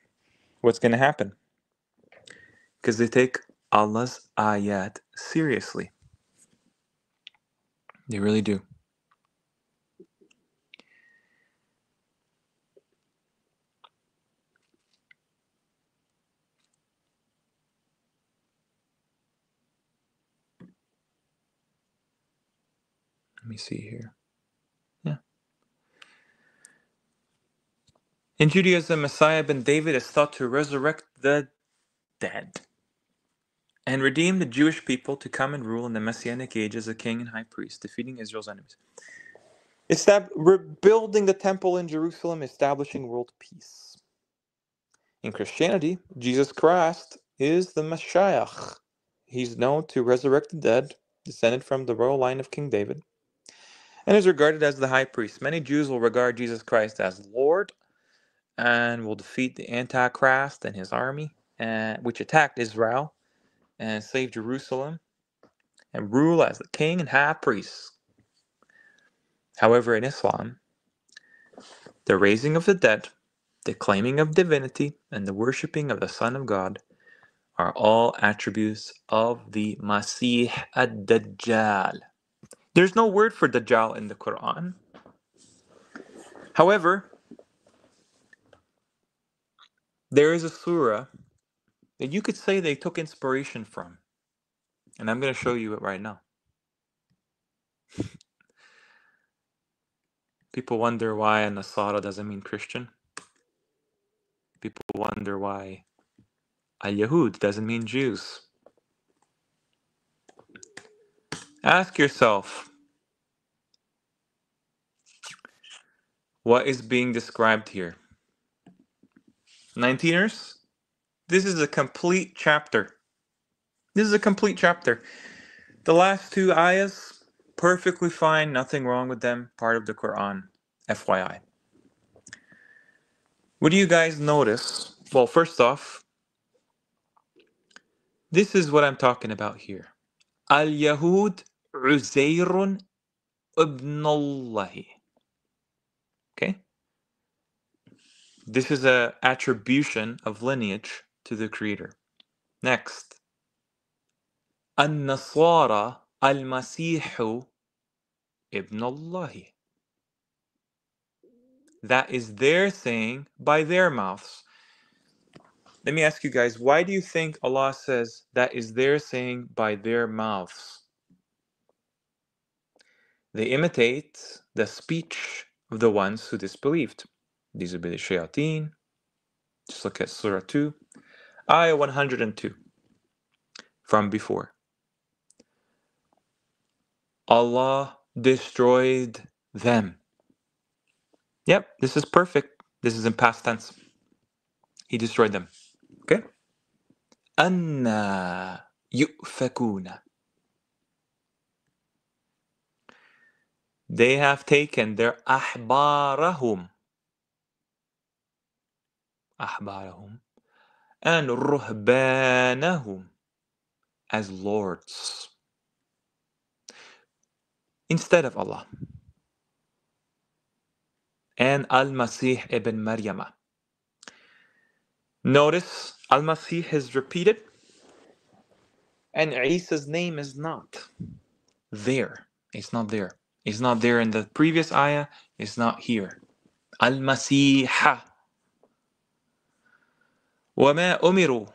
what's going to happen because they take Allah's ayat seriously. They really do. Let me see here. Yeah. In Judaism, Messiah ben David is thought to resurrect the dead and redeem the Jewish people to come and rule in the Messianic age as a king and high priest, defeating Israel's enemies. It's that rebuilding the temple in Jerusalem, establishing world peace. In Christianity, Jesus Christ is the Messiah. He's known to resurrect the dead, descended from the royal line of King David, and is regarded as the high priest. Many Jews will regard Jesus Christ as Lord and will defeat the Antichrist and his army, which attacked Israel and saved Jerusalem, and rule as the king and high priest. However, in Islam, the raising of the dead, the claiming of divinity, and the worshipping of the Son of God are all attributes of the Masih ad-Dajjal. There's no word for Dajjal in the Quran. However, there is a surah that you could say they took inspiration from. And I'm going to show you it right now. People wonder why Nasara doesn't mean Christian. People wonder why Al-Yahud doesn't mean Jews. Ask yourself, what is being described here? 19ers? This is a complete chapter. This is a complete chapter. The last two ayahs, perfectly fine, nothing wrong with them, part of the Quran, FYI. What do you guys notice? Well, first off, this is what I'm talking about here. Al-Yahud Uzayrun ibn Allah. Okay? This is an attribution of lineage to the Creator. Next. An-Nasara al-Masihu ibn Allah. That is their saying by their mouths. Let me ask you guys, why do you think Allah says that is their saying by their mouths? They imitate the speech of the ones who disbelieved. These would be the shayateen. Just look at Surah 2, Ayah 102 from before. Allah destroyed them. Yep, this is perfect. This is in past tense. He destroyed them. Okay? Anna yufakuna. They have taken their ahbarahum and ruhbanahum as lords instead of Allah. And Al-Masih ibn Maryama. Notice Al-Masih is repeated and Isa's name is not there. It's not there. It's not there in the previous ayah. It's not here. Al-Masiha. وَمَا أُمِرُوا.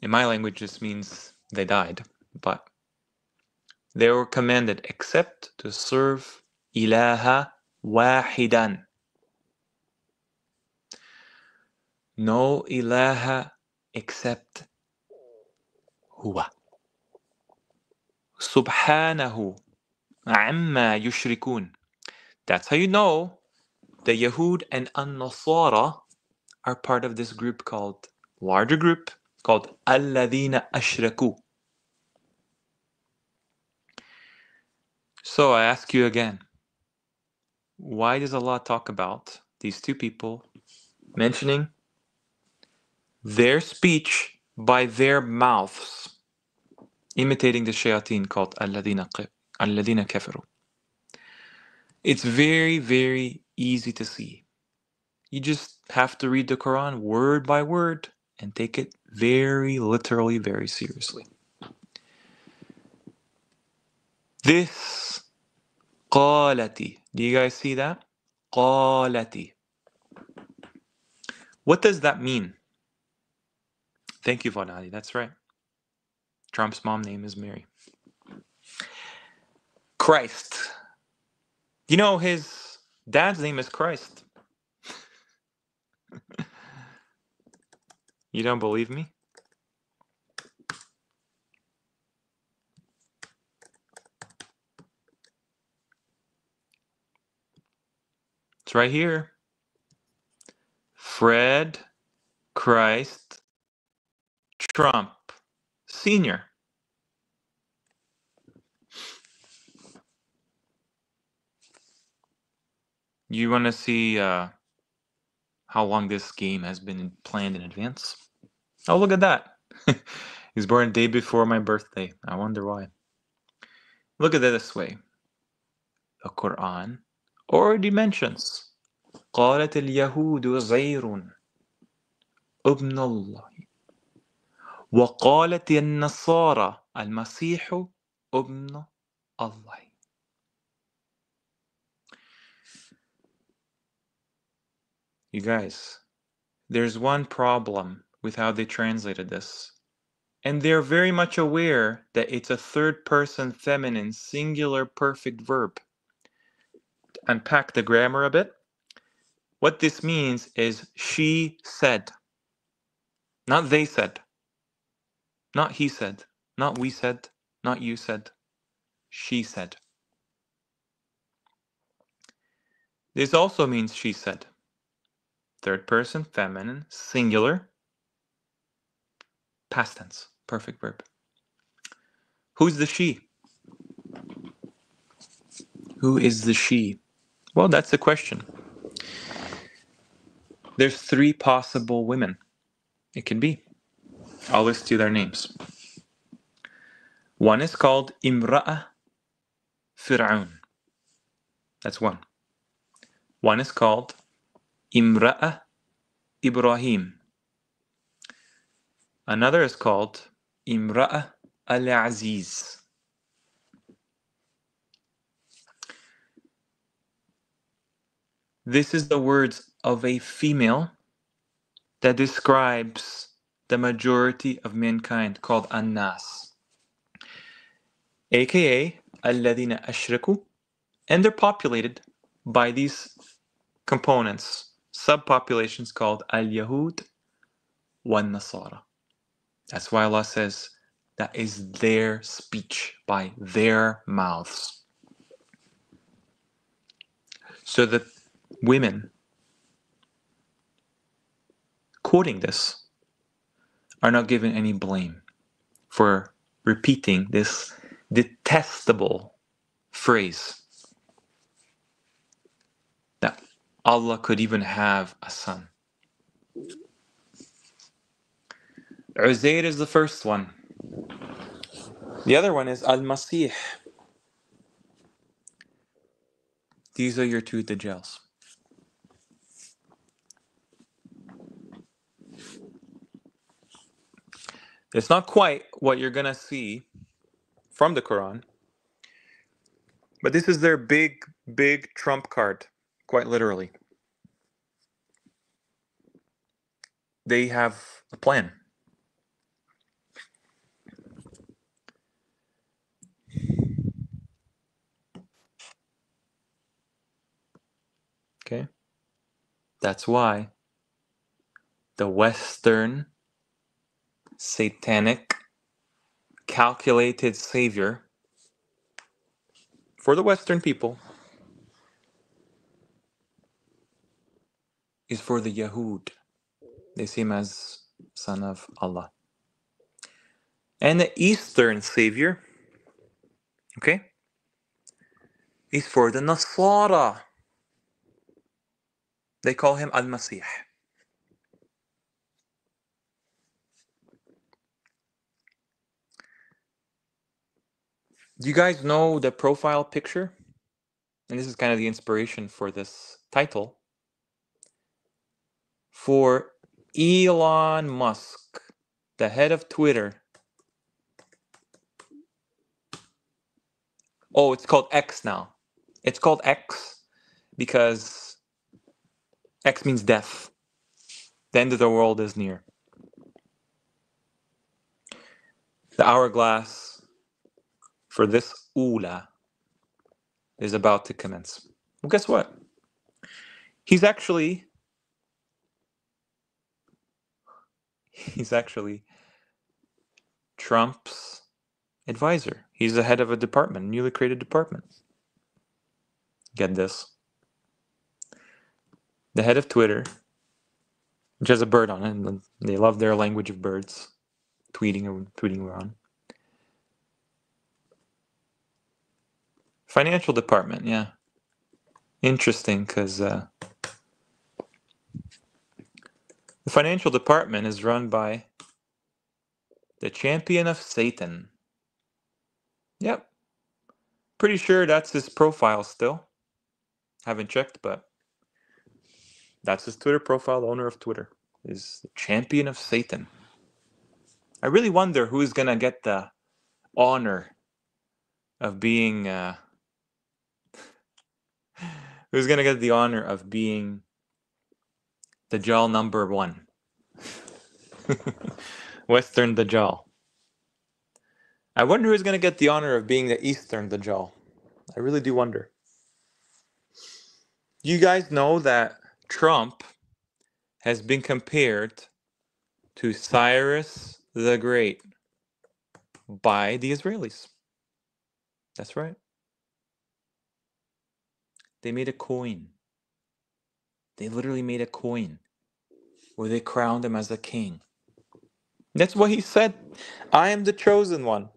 In my language, this means they died. But they were commanded except to serve ilaha wahidan. No ilaha except huwa. Subhanahu amma yushrikun. That's how you know the Yahud and An-Nasara are part of this group called, larger group called Alladina Ashraku. So I ask you again, why does Allah talk about these two people mentioning their speech by their mouths? imitating the shayateen called الذين كفروا. It's very, very easy to see. You just have to read the Quran word by word and take it very literally, very seriously. This قالتي. Do you guys see that? قالتي. What does that mean? Thank you, Vanadi. That's right. Trump's mom name is Mary. Christ. You know, his dad's name is Christ. You don't believe me? It's right here. Fred Christ Trump Sr. You want to see how long this game has been planned in advance? Oh, look at that. He was born a day before my birthday. I wonder why. Look at it this way. The Quran already mentions قالت اليهود عزير ابن الله وقالت النصارى المسيح ابن الله. You guys, there's one problem with how they translated this. And they're very much aware that it's a third person feminine singular perfect verb. To unpack the grammar a bit. What this means is she said. Not they said. Not he said. Not we said. Not you said. She said. This also means she said. Third person, feminine, singular, past tense, perfect verb. Who's the she? Who is the she? Well, that's the question. There's 3 possible women. It can be. I'll list you their names. One is called Imra'a Fir'aun. That's one. One is called Imra'a Ibrahim. Another is called Imra'a al-Aziz. This is the words of a female that describes the majority of mankind called An-Nas, aka Alladina Ashraku, and they're populated by these components, subpopulations called Al-Yahud wan-Nasara. That's why Allah says that is their speech, by their mouths. So the women quoting this are not given any blame for repeating this detestable phrase that Allah could even have a son. Uzair is the first one. The other one is Al-Masih. These are your 2 Dajjals. It's not quite what you're going to see from the Quran, but this is their big, big trump card, quite literally. They have a plan. Okay? That's why the Western satanic calculated savior for the Western people is for the Yahud. They see him as son of Allah. And the Eastern savior, okay, is for the Nasara. They call him Al-Masih. Do you guys know the profile picture? And this is kind of the inspiration for this title. For Elon Musk, the head of Twitter. Oh, it's called X now. It's called X because X means death. The end of the world is near. The hourglass for this Ula is about to commence. Well, guess what? He's actually Trump's advisor. He's the head of a department, newly created department. Get this. The head of Twitter, which has a bird on it, and they love their language of birds, tweeting around. Financial department, yeah. Interesting, because the financial department is run by the champion of Satan. Yep. Pretty sure that's his profile still. Haven't checked, but that's his Twitter profile. The owner of Twitter is the champion of Satan. I really wonder who's gonna get the honor of being who's gonna get the honor of being Dajjal number 1. Western Dajjal. I wonder who's gonna get the honor of being the Eastern Dajjal. I really do wonder. You guys know that Trump has been compared to Cyrus the Great by the Israelis. That's right. They made a coin. They literally made a coin where they crowned him as a king. That's what he said. I am the chosen one.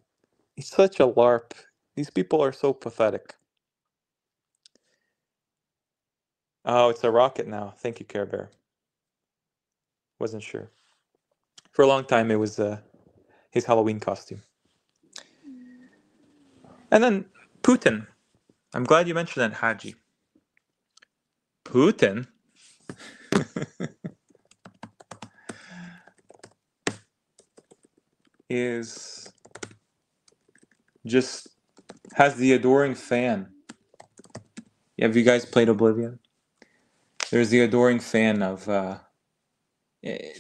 He's such a LARP. These people are so pathetic. Oh, it's a rocket now. Thank you, Care Bear. Wasn't sure. For a long time, it was his Halloween costume. And then Putin. I'm glad you mentioned that, Haji. Putin? is just has the adoring fan. Have you guys played Oblivion? There's the adoring fan of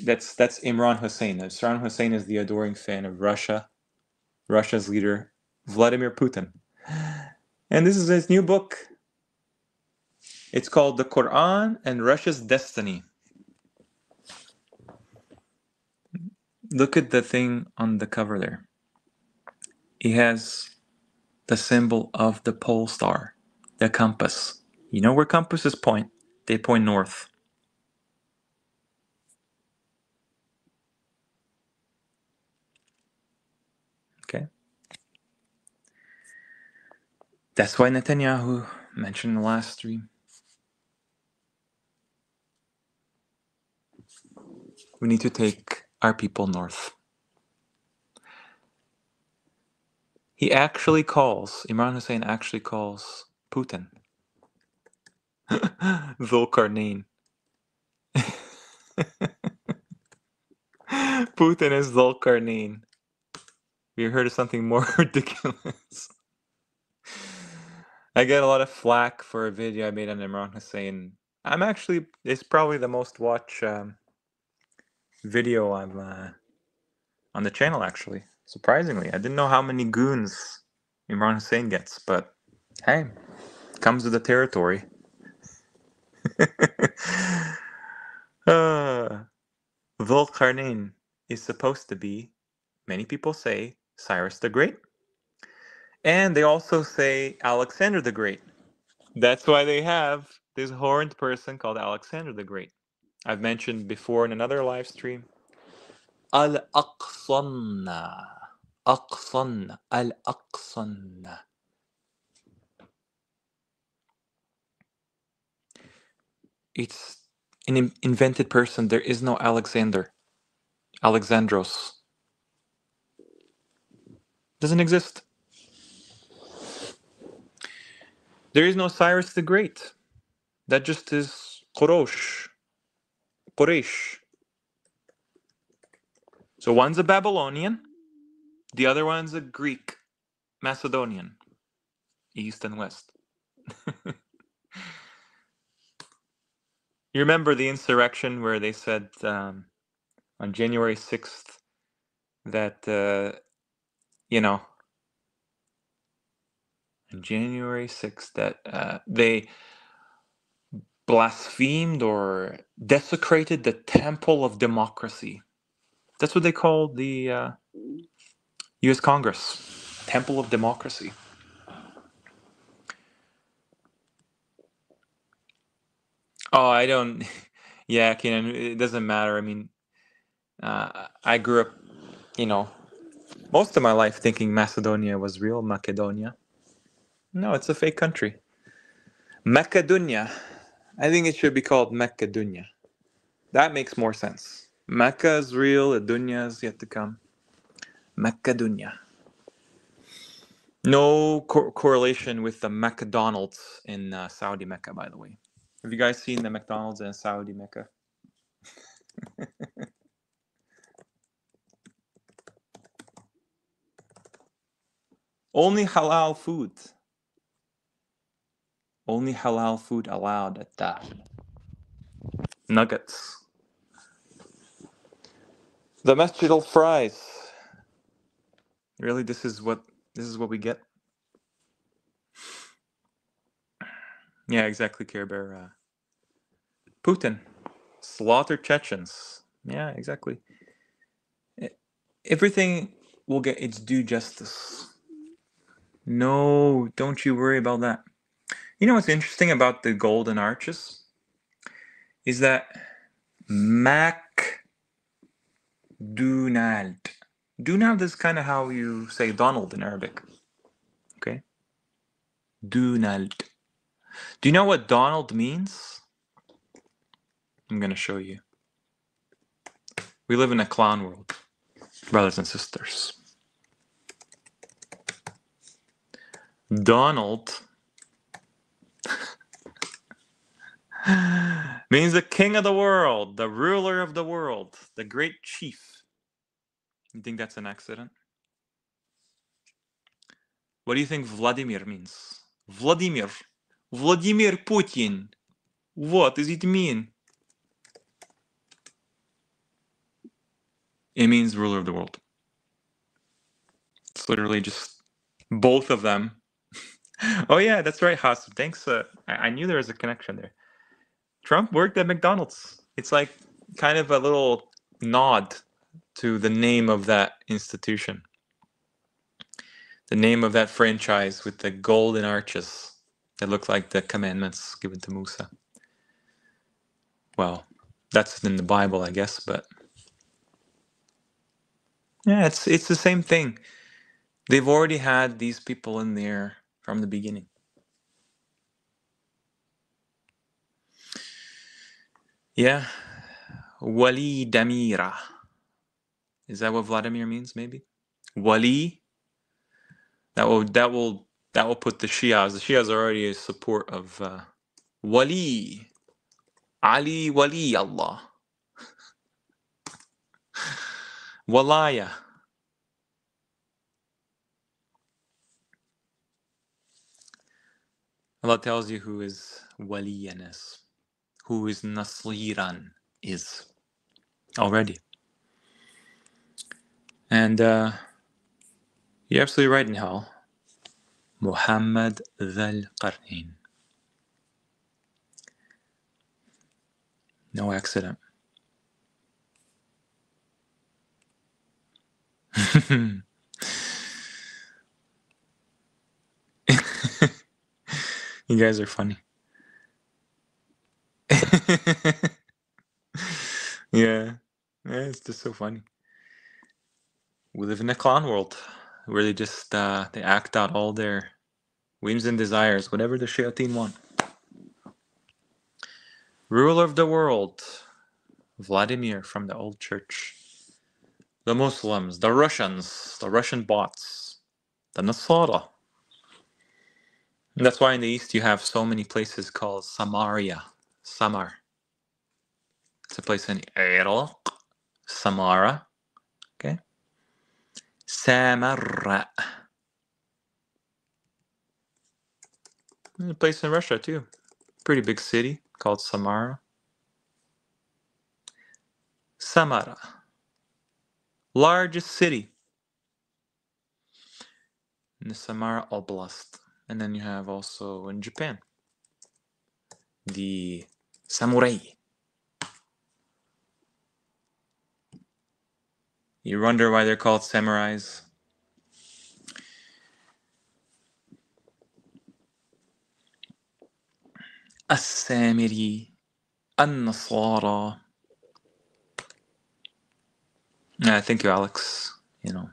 that's Imran Hussein. Imran Hussein is the adoring fan of Russia's leader Vladimir Putin. And this is his new book. It's called The Qur'an and Russia's Destiny. Look at the thing on the cover there. He has the symbol of the pole star, the compass. You know where compasses point? They point north. Okay? That's why Netanyahu mentioned in the last stream. We need to take our people north. Imran Hussein actually calls Putin Zulkarnain. Putin is Zulkarnain. We heard of something more ridiculous. I get a lot of flack for a video I made on Imran Hussein. It's probably the most watched video on the channel, actually. Surprisingly, I didn't know how many goons Imran Hussein gets, but hey, comes with the territory. Zulkarnain is supposed to be, many people say, Cyrus the Great. And they also say Alexander the Great. That's why they have this horned person called Alexander the Great. I've mentioned before in another live stream. Al-Aqsanna. Aqsanna. Al-Aqsanna. It's an invented person. There is no Alexander. Alexandros. Doesn't exist. There is no Cyrus the Great. That just is Quraysh. Quraysh. So one's a Babylonian, the other one's a Greek, Macedonian, East and West. You remember the insurrection where they said on January 6th that, on January 6th that they blasphemed or desecrated the temple of democracy. That's what they called the U.S. Congress, temple of democracy. Oh, I don't. Yeah, Kenan, it doesn't matter. I mean, I grew up, most of my life thinking Macedonia was real, Macedonia. No, it's a fake country. Macedonia. I think it should be called Macedonia. That makes more sense. Mecca is real, Adunya is yet to come. Macedonia. No correlation with the McDonald's in Saudi Mecca, by the way. Have you guys seen the McDonald's in Saudi Mecca? Only halal food. Only halal food allowed at that. Nuggets. The Masjid al-Fries. Really, this is what we get? Yeah, exactly, Care Bear. Putin. Slaughter Chechens. Yeah, exactly. Everything will get its due justice. No, don't you worry about that. You know what's interesting about the golden arches? Is that Donald. Donald is kind of how you say Donald in Arabic. Okay? Donald. Do you know what Donald means? I'm going to show you. We live in a clown world, brothers and sisters. Donald means the king of the world, the ruler of the world, the great chief. You think that's an accident? What do you think Vladimir means? Vladimir Putin. What does it mean? It means ruler of the world. It's literally just both of them. Oh yeah, that's right, Haas. Thanks. I knew there was a connection there. Trump worked at McDonald's. It's like kind of a little nod to the name of that institution. The name of that franchise with the golden arches that look like the commandments given to Musa. Well, that's in the Bible, I guess, but yeah, it's the same thing. They've already had these people in there from the beginning. Yeah. Wali Damira. Is that what Vladimir means, maybe? Wali. That will put the Shias. The Shias are already in support of Wali. Ali Wali Allah. Walaya. Allah tells you who is Waliyan is, who is Nasliran is already. And you're absolutely right, Nihal. Muhammad Dhal Qarnayn. No accident. You guys are funny. Yeah, it's just so funny. We live in a clown world where they just they act out all their whims and desires, whatever the shayateen want. Ruler of the world, Vladimir from the old church. The Muslims, the Russians, the Russian bots, the Nasara. And that's why in the East you have so many places called Samaria. Samar. It's a place in Iraq. Samara. Okay. Samarra. There's a place in Russia too. Pretty big city called Samara. Samara. Largest city in the Samara Oblast. And then you have also in Japan, the samurai. You wonder why they're called samurais? As-Samiri, An-Nasara. Yeah, thank you, Alex. You know,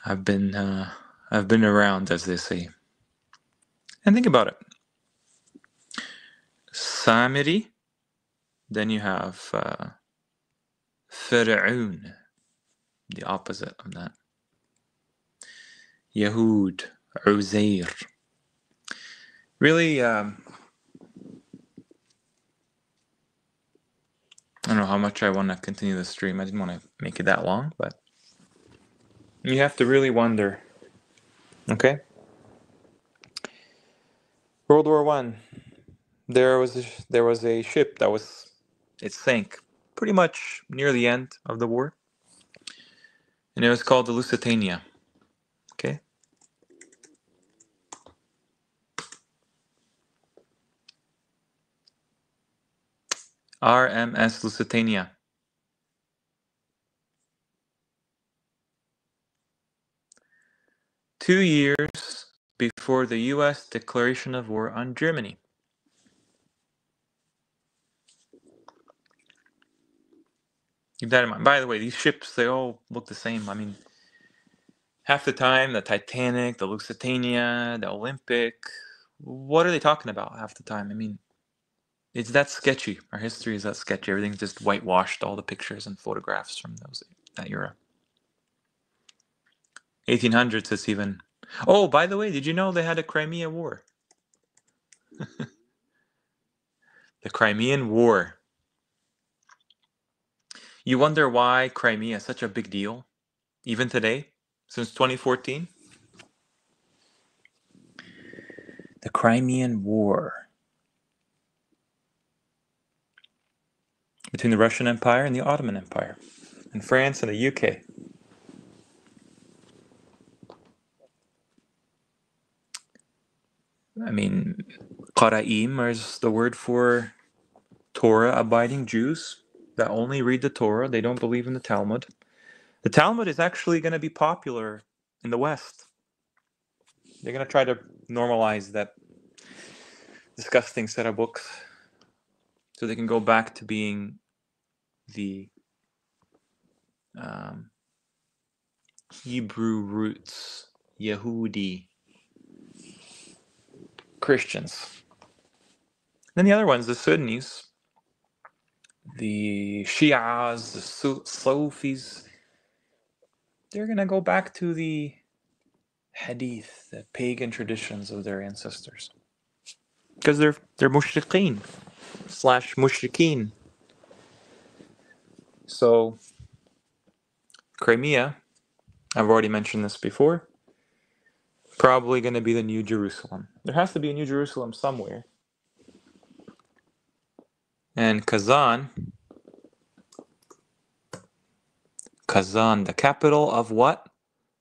I've been around, as they say. And think about it. Samiri, then you have Fir'aun, the opposite of that. Yahud, Uzair. Really, I don't know how much I want to continue the stream. I didn't want to make it that long, but you have to really wonder. Okay? World War One. There was a ship that it sank pretty much near the end of the war, and it was called the Lusitania. Okay, RMS Lusitania. Two years before the U.S. declaration of war on Germany. Keep that in mind. By the way, these ships, they all look the same. I mean, half the time, the Titanic, the Lusitania, the Olympic, what are they talking about half the time? I mean, it's that sketchy. Our history is that sketchy. Everything's just whitewashed, all the pictures and photographs from that era. 1800s, it's even... Oh, by the way, did you know they had a Crimea War? The Crimean War. You wonder why Crimea is such a big deal, even today, since 2014? The Crimean War. Between the Russian Empire and the Ottoman Empire. And France and the UK. I mean, Qara'im is the word for Torah-abiding Jews that only read the Torah. They don't believe in the Talmud. The Talmud is actually going to be popular in the West. They're going to try to normalize that disgusting set of books so they can go back to being the Hebrew roots, Yehudi Christians. Then the other ones, the Sunnis, the Shias, the Sufis, they're going to go back to the Hadith, the pagan traditions of their ancestors. Because they're mushrikeen / mushrikeen. So, Crimea, I've already mentioned this before, probably going to be the New Jerusalem. There has to be a New Jerusalem somewhere. And Kazan, the capital of what?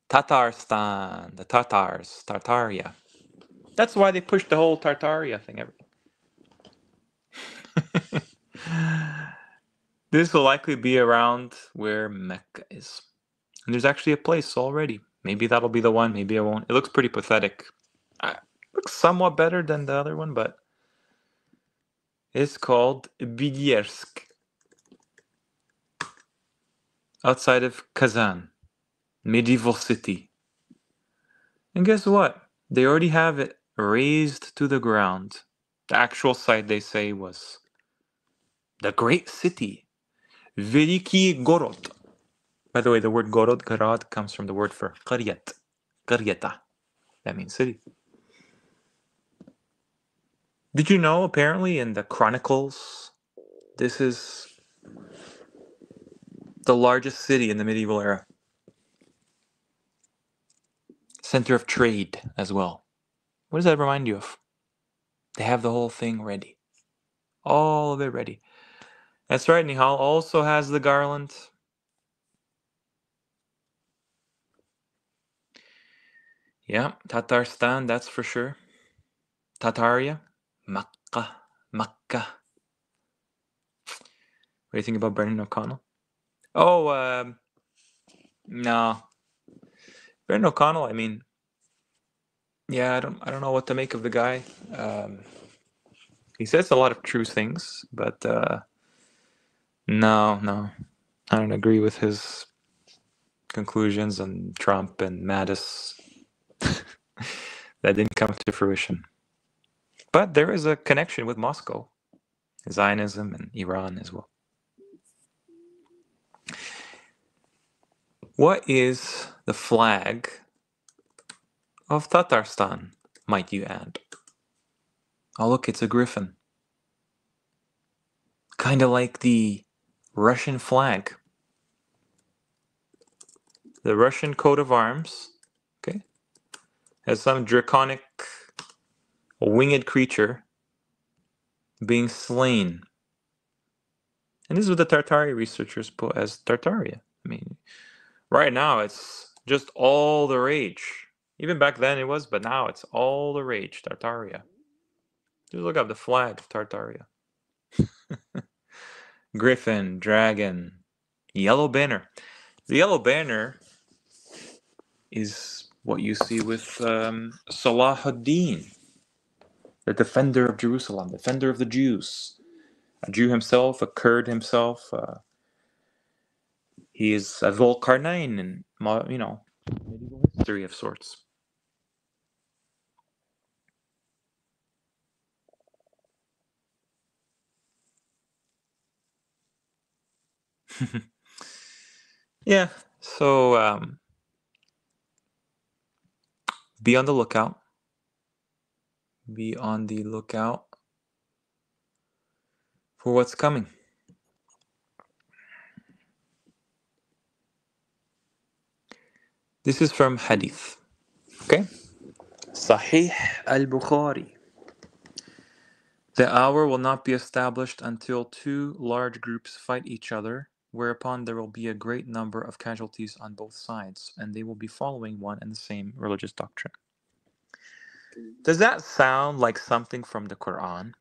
Tatarstan, the Tatars, Tartaria. That's why they pushed the whole Tartaria thing. This will likely be around where Mecca is. And there's actually a place already. Maybe that'll be the one, maybe I won't. It looks pretty pathetic. It looks somewhat better than the other one, but it's called Bidiersk. Outside of Kazan. Medieval city. And guess what? They already have it razed to the ground. The actual site, they say, was the great city, Veliki Gorod. By the way, the word Gorod, Garad, comes from the word for Qaryat. Qaryata. That means city. Did you know, apparently, in the Chronicles, this is the largest city in the medieval era? Center of trade as well. What does that remind you of? They have the whole thing ready. All of it ready. That's right, Nihal also has the garland. Yeah, Tatarstan, that's for sure. Tataria, Makkah, Makkah. What do you think about Brendan O'Connell? Oh, no. Brendan O'Connell, I mean, yeah, I don't know what to make of the guy. He says a lot of true things, but no, I don't agree with his conclusions on Trump and Mattis. That didn't come to fruition. But there is a connection with Moscow, Zionism, and Iran as well. What is the flag of Tatarstan, might you add? Oh, look, it's a griffin. Kind of like the Russian flag. The Russian coat of arms, okay, has some draconic winged creature being slain. And this is what the Tartary researchers put as Tartaria. I mean, right now it's just all the rage. Even back then it was, but now it's all the rage, Tartaria. Just look up the flag of Tartaria. Griffin, dragon, yellow banner. The yellow banner is what you see with Salahuddin, the defender of Jerusalem, defender of the Jews. A Jew himself, a Kurd himself. He is a Volkarnain in, medieval history of sorts. Yeah, so be on the lookout. Be on the lookout for what's coming. This is from Hadith. Okay? Sahih al-Bukhari. The hour will not be established until two large groups fight each other, whereupon there will be a great number of casualties on both sides, and they will be following one and the same religious doctrine. Does that sound like something from the Qur'an?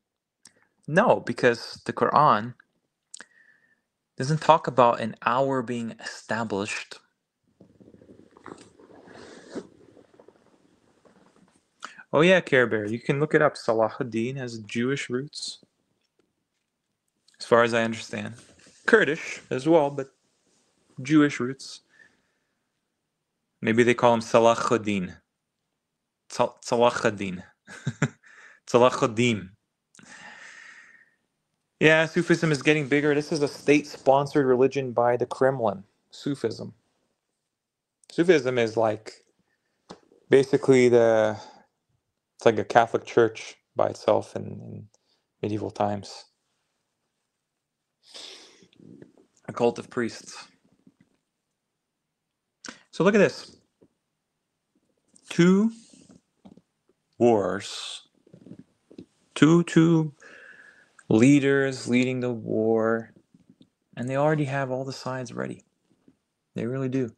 No, because the Qur'an doesn't talk about an hour being established. Oh yeah, Care Bear, you can look it up. Salahuddin has Jewish roots, as far as I understand. Kurdish as well, but Jewish roots. Maybe they call him Salahuddin. Salahuddin. Salahuddin. Yeah, Sufism is getting bigger. This is a state-sponsored religion by the Kremlin. Sufism. Sufism is like basically it's like a Catholic church by itself in medieval times. A cult of priests. So look at this. Two wars. Two leaders leading the war. And they already have all the sides ready. They really do.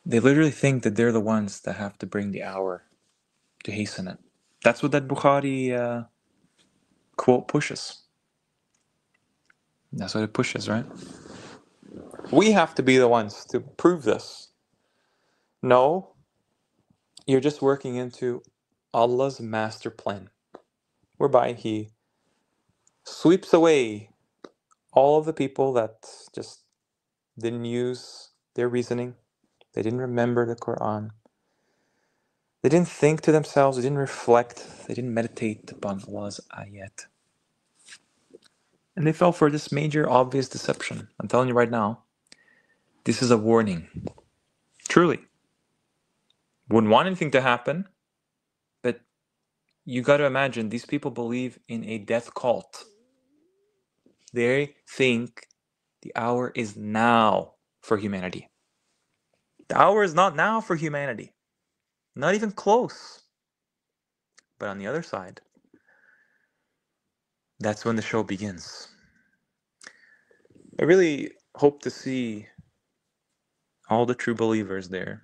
They literally think that they're the ones that have to bring the hour to hasten it. That's what that Bukhari quote pushes. That's what it pushes, right? We have to be the ones to prove this. No, you're just working into Allah's master plan, whereby He sweeps away all of the people that just didn't use their reasoning. They didn't remember the Quran. They didn't think to themselves. They didn't reflect. They didn't meditate upon Allah's ayat. And they fell for this major, obvious deception. I'm telling you right now, this is a warning. Truly. Wouldn't want anything to happen, but you got to imagine these people believe in a death cult. They think the hour is now for humanity. The hour is not now for humanity. Not even close. But on the other side, that's when the show begins. I really hope to see all the true believers there.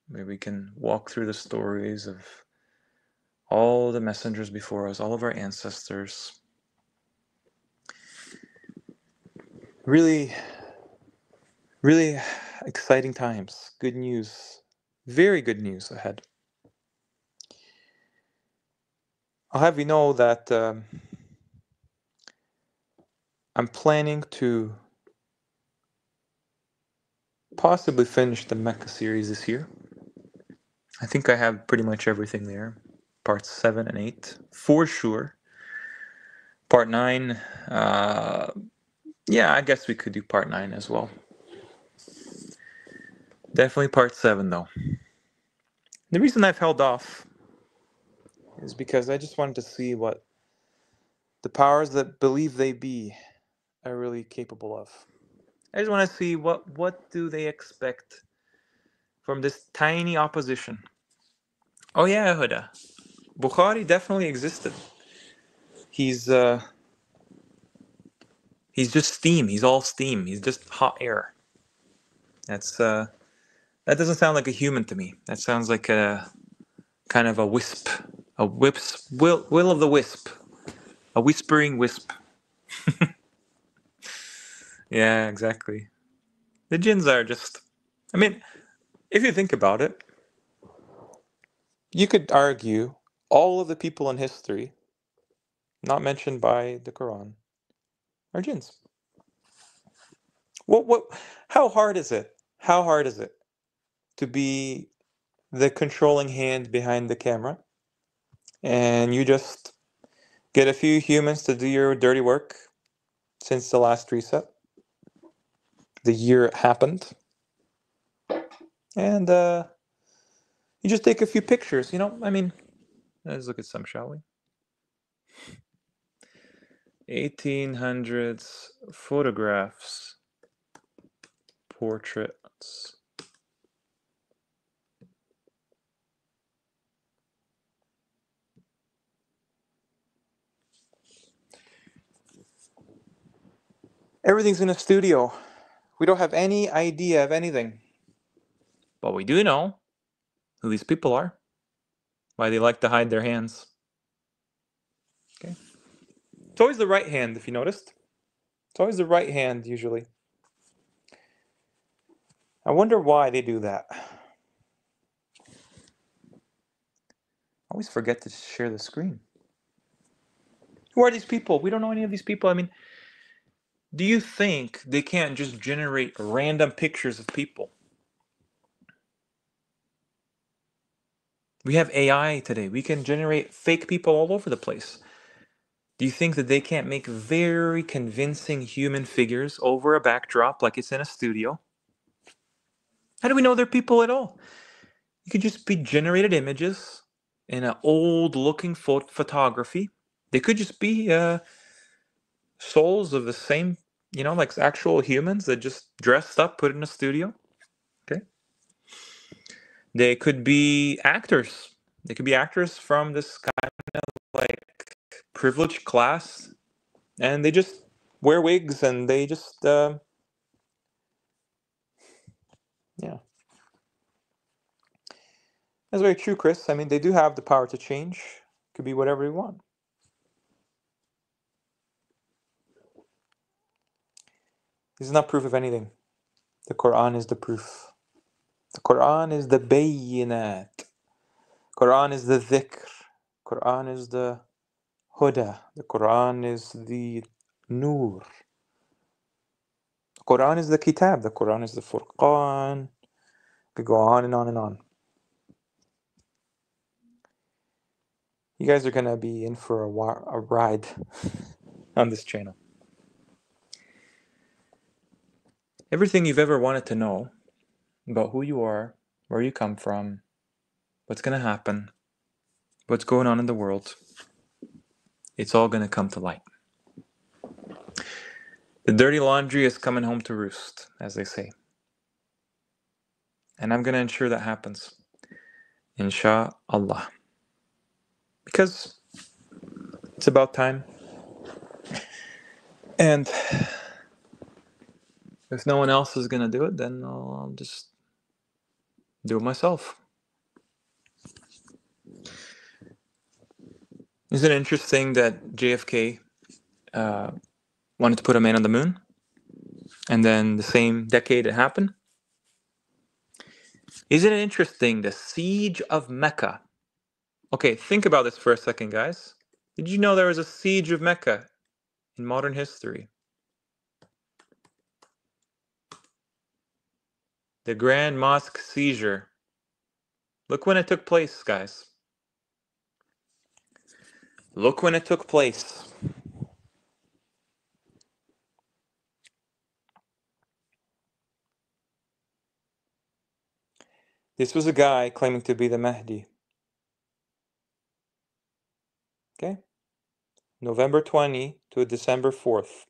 Maybe we can walk through the stories of all the messengers before us, all of our ancestors. Really, really exciting times. Good news. Very good news ahead. I'll have you know that I'm planning to possibly finish the Mecca series this year. I think I have pretty much everything there. Parts 7 and 8, for sure. Part 9, yeah, I guess we could do part 9 as well. Definitely part 7, though. The reason I've held off is because I just wanted to see what the powers that believe they be are really capable of. I just want to see what do they expect from this tiny opposition. Oh yeah, Huda. Bukhari definitely existed. He's just steam. He's all steam. He's just hot air. That's that doesn't sound like a human to me. That sounds like a kind of a wisp, a will of the wisp, a whispering wisp. Yeah, exactly. The jinns are just. I mean, if you think about it, you could argue all of the people in history, not mentioned by the Quran, are jinns. What? How hard is it? How hard is it to be the controlling hand behind the camera, and you just get a few humans to do your dirty work since the last reset, the year it happened, and you just take a few pictures. I mean, let's look at some, shall we? 1800s photographs, portraits. Everything's in a studio. We don't have any idea of anything. But we do know who these people are, why they like to hide their hands. Okay. It's always the right hand, if you noticed. It's always the right hand, usually. I wonder why they do that. I always forget to share the screen. Who are these people? We don't know any of these people. I mean, do you think they can't just generate random pictures of people? We have AI today. We can generate fake people all over the place. Do you think that they can't make very convincing human figures over a backdrop like it's in a studio? How do we know they're people at all? It could just be generated images in an old looking photography. They could just be souls of the same, like actual humans that just dressed up, put in a studio. Okay. They could be actors. They could be actors from this kind of like privileged class, and they just wear wigs and they just, yeah. That's very true, Chris. I mean, they do have the power to change. Could be whatever we want. This is not proof of anything. The Quran is the proof. The Quran is the bayinat. Quran is the dhikr. Quran is the huda. The Quran is the nur. The Quran is the kitab. The Quran is the furqan. Could go on and on and on. You guys are going to be in for a ride on this channel. Everything you've ever wanted to know about who you are, where you come from, what's going to happen, what's going on in the world, it's all going to come to light. The dirty laundry is coming home to roost, as they say. And I'm going to ensure that happens. Insha'Allah. Because it's about time. And if no one else is going to do it, then I'll just do it myself. Isn't it interesting that JFK wanted to put a man on the moon? And then the same decade it happened? Isn't it interesting, the siege of Mecca? Okay, think about this for a second, guys. Did you know there was a siege of Mecca in modern history? The Grand Mosque seizure. Look when it took place, guys. Look when it took place. This was a guy claiming to be the Mahdi. Okay? November 20 to December 4th.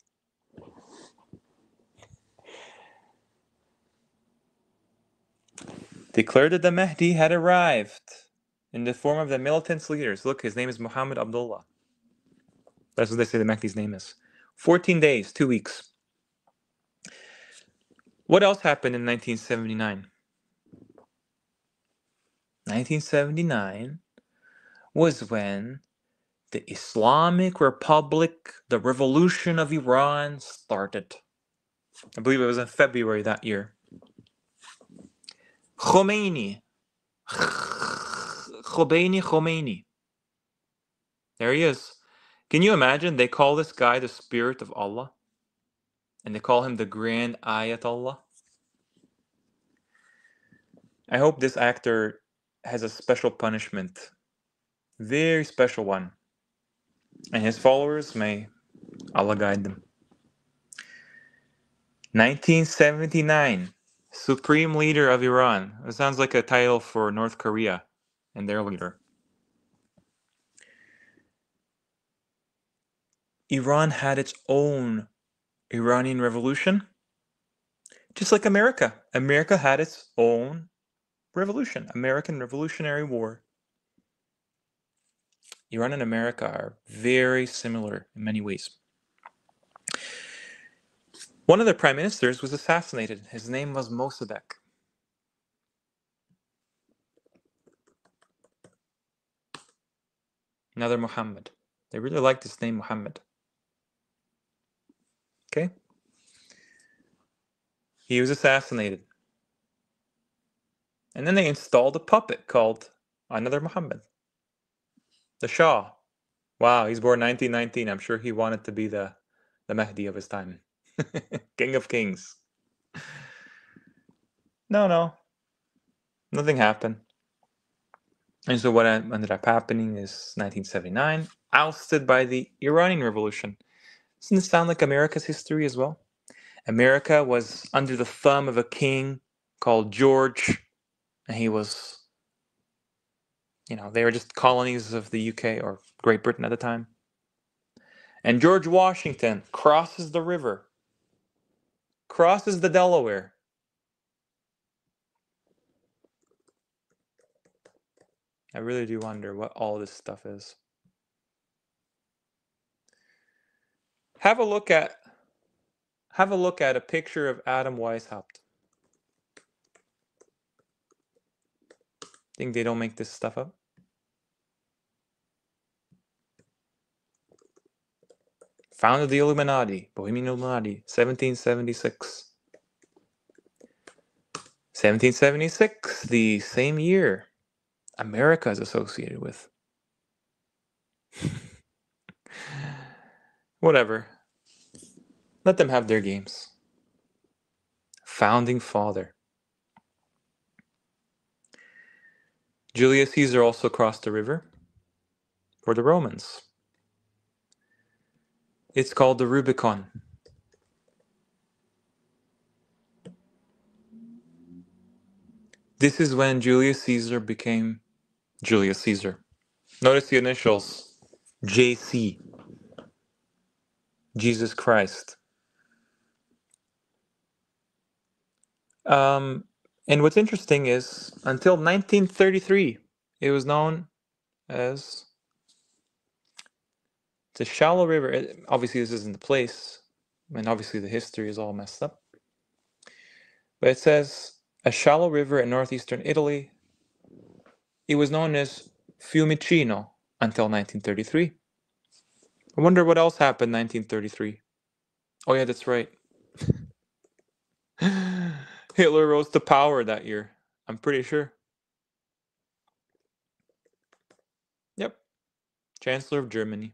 Declared that the Mahdi had arrived in the form of the militant leaders. Look, his name is Muhammad Abdullah. That's what they say the Mahdi's name is. 14 days, 2 weeks. What else happened in 1979? 1979 was when the Islamic Republic, the revolution of Iran, started. I believe it was in February that year. Khomeini. There he is. Can you imagine? They call this guy the Spirit of Allah. And they call him the Grand Ayatollah. I hope this actor has a special punishment. Very special one. And his followers, may Allah guide them. 1979. Supreme Leader of Iran. It sounds like a title for North Korea and their leader. Iran had its own Iranian Revolution, just like America. America had its own revolution, American Revolutionary War. Iran and America are very similar in many ways. One of their prime ministers was assassinated. His name was Mossadegh. Another Muhammad. They really liked this name, Muhammad. Okay? He was assassinated. And then they installed a puppet called another Muhammad. The Shah. Wow, he's born 1919. I'm sure he wanted to be the Mahdi of his time. King of Kings. No. Nothing happened. And so what ended up happening is 1979, ousted by the Iranian Revolution. Doesn't this sound like America's history as well? America was under the thumb of a king called George, and he was, they were just colonies of the UK or Great Britain at the time. And George Washington crosses the river, crosses the Delaware. I really do wonder what all this stuff is. Have a look at a picture of Adam Weishaupt. Think they don't make this stuff up? Founded the Illuminati, Bohemian Illuminati, 1776. 1776, the same year America is associated with. Whatever. Let them have their games. Founding father. Julius Caesar also crossed the river for the Romans. It's called the Rubicon. This is when Julius Caesar became Julius Caesar. Notice the initials. JC. Jesus Christ. And what's interesting is, until 1933, it was known as the shallow river. Obviously, this isn't the place, and obviously the history is all messed up. But it says a shallow river in northeastern Italy. It was known as Fiumicino until 1933. I wonder what else happened in 1933. Oh yeah, that's right. Hitler rose to power that year. I'm pretty sure. Yep. Chancellor of Germany.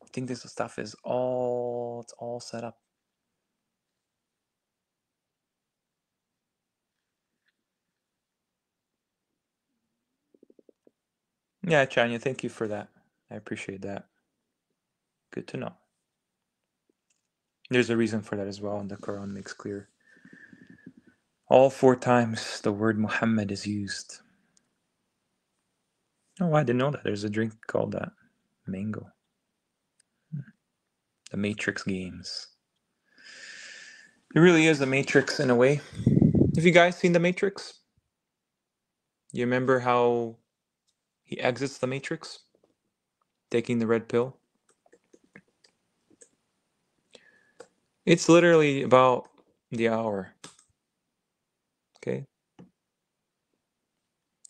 I think this stuff is all set up. Yeah, Chanya, thank you for that. I appreciate that. Good to know. There's a reason for that as well, and the Quran makes clear. All 4 times the word Muhammad is used. Oh, I didn't know that. There's a drink called that. Mango. The Matrix games. It really is a Matrix in a way. Have you guys seen the Matrix? You remember how he exits the Matrix? Taking the red pill? It's literally about the hour. Okay?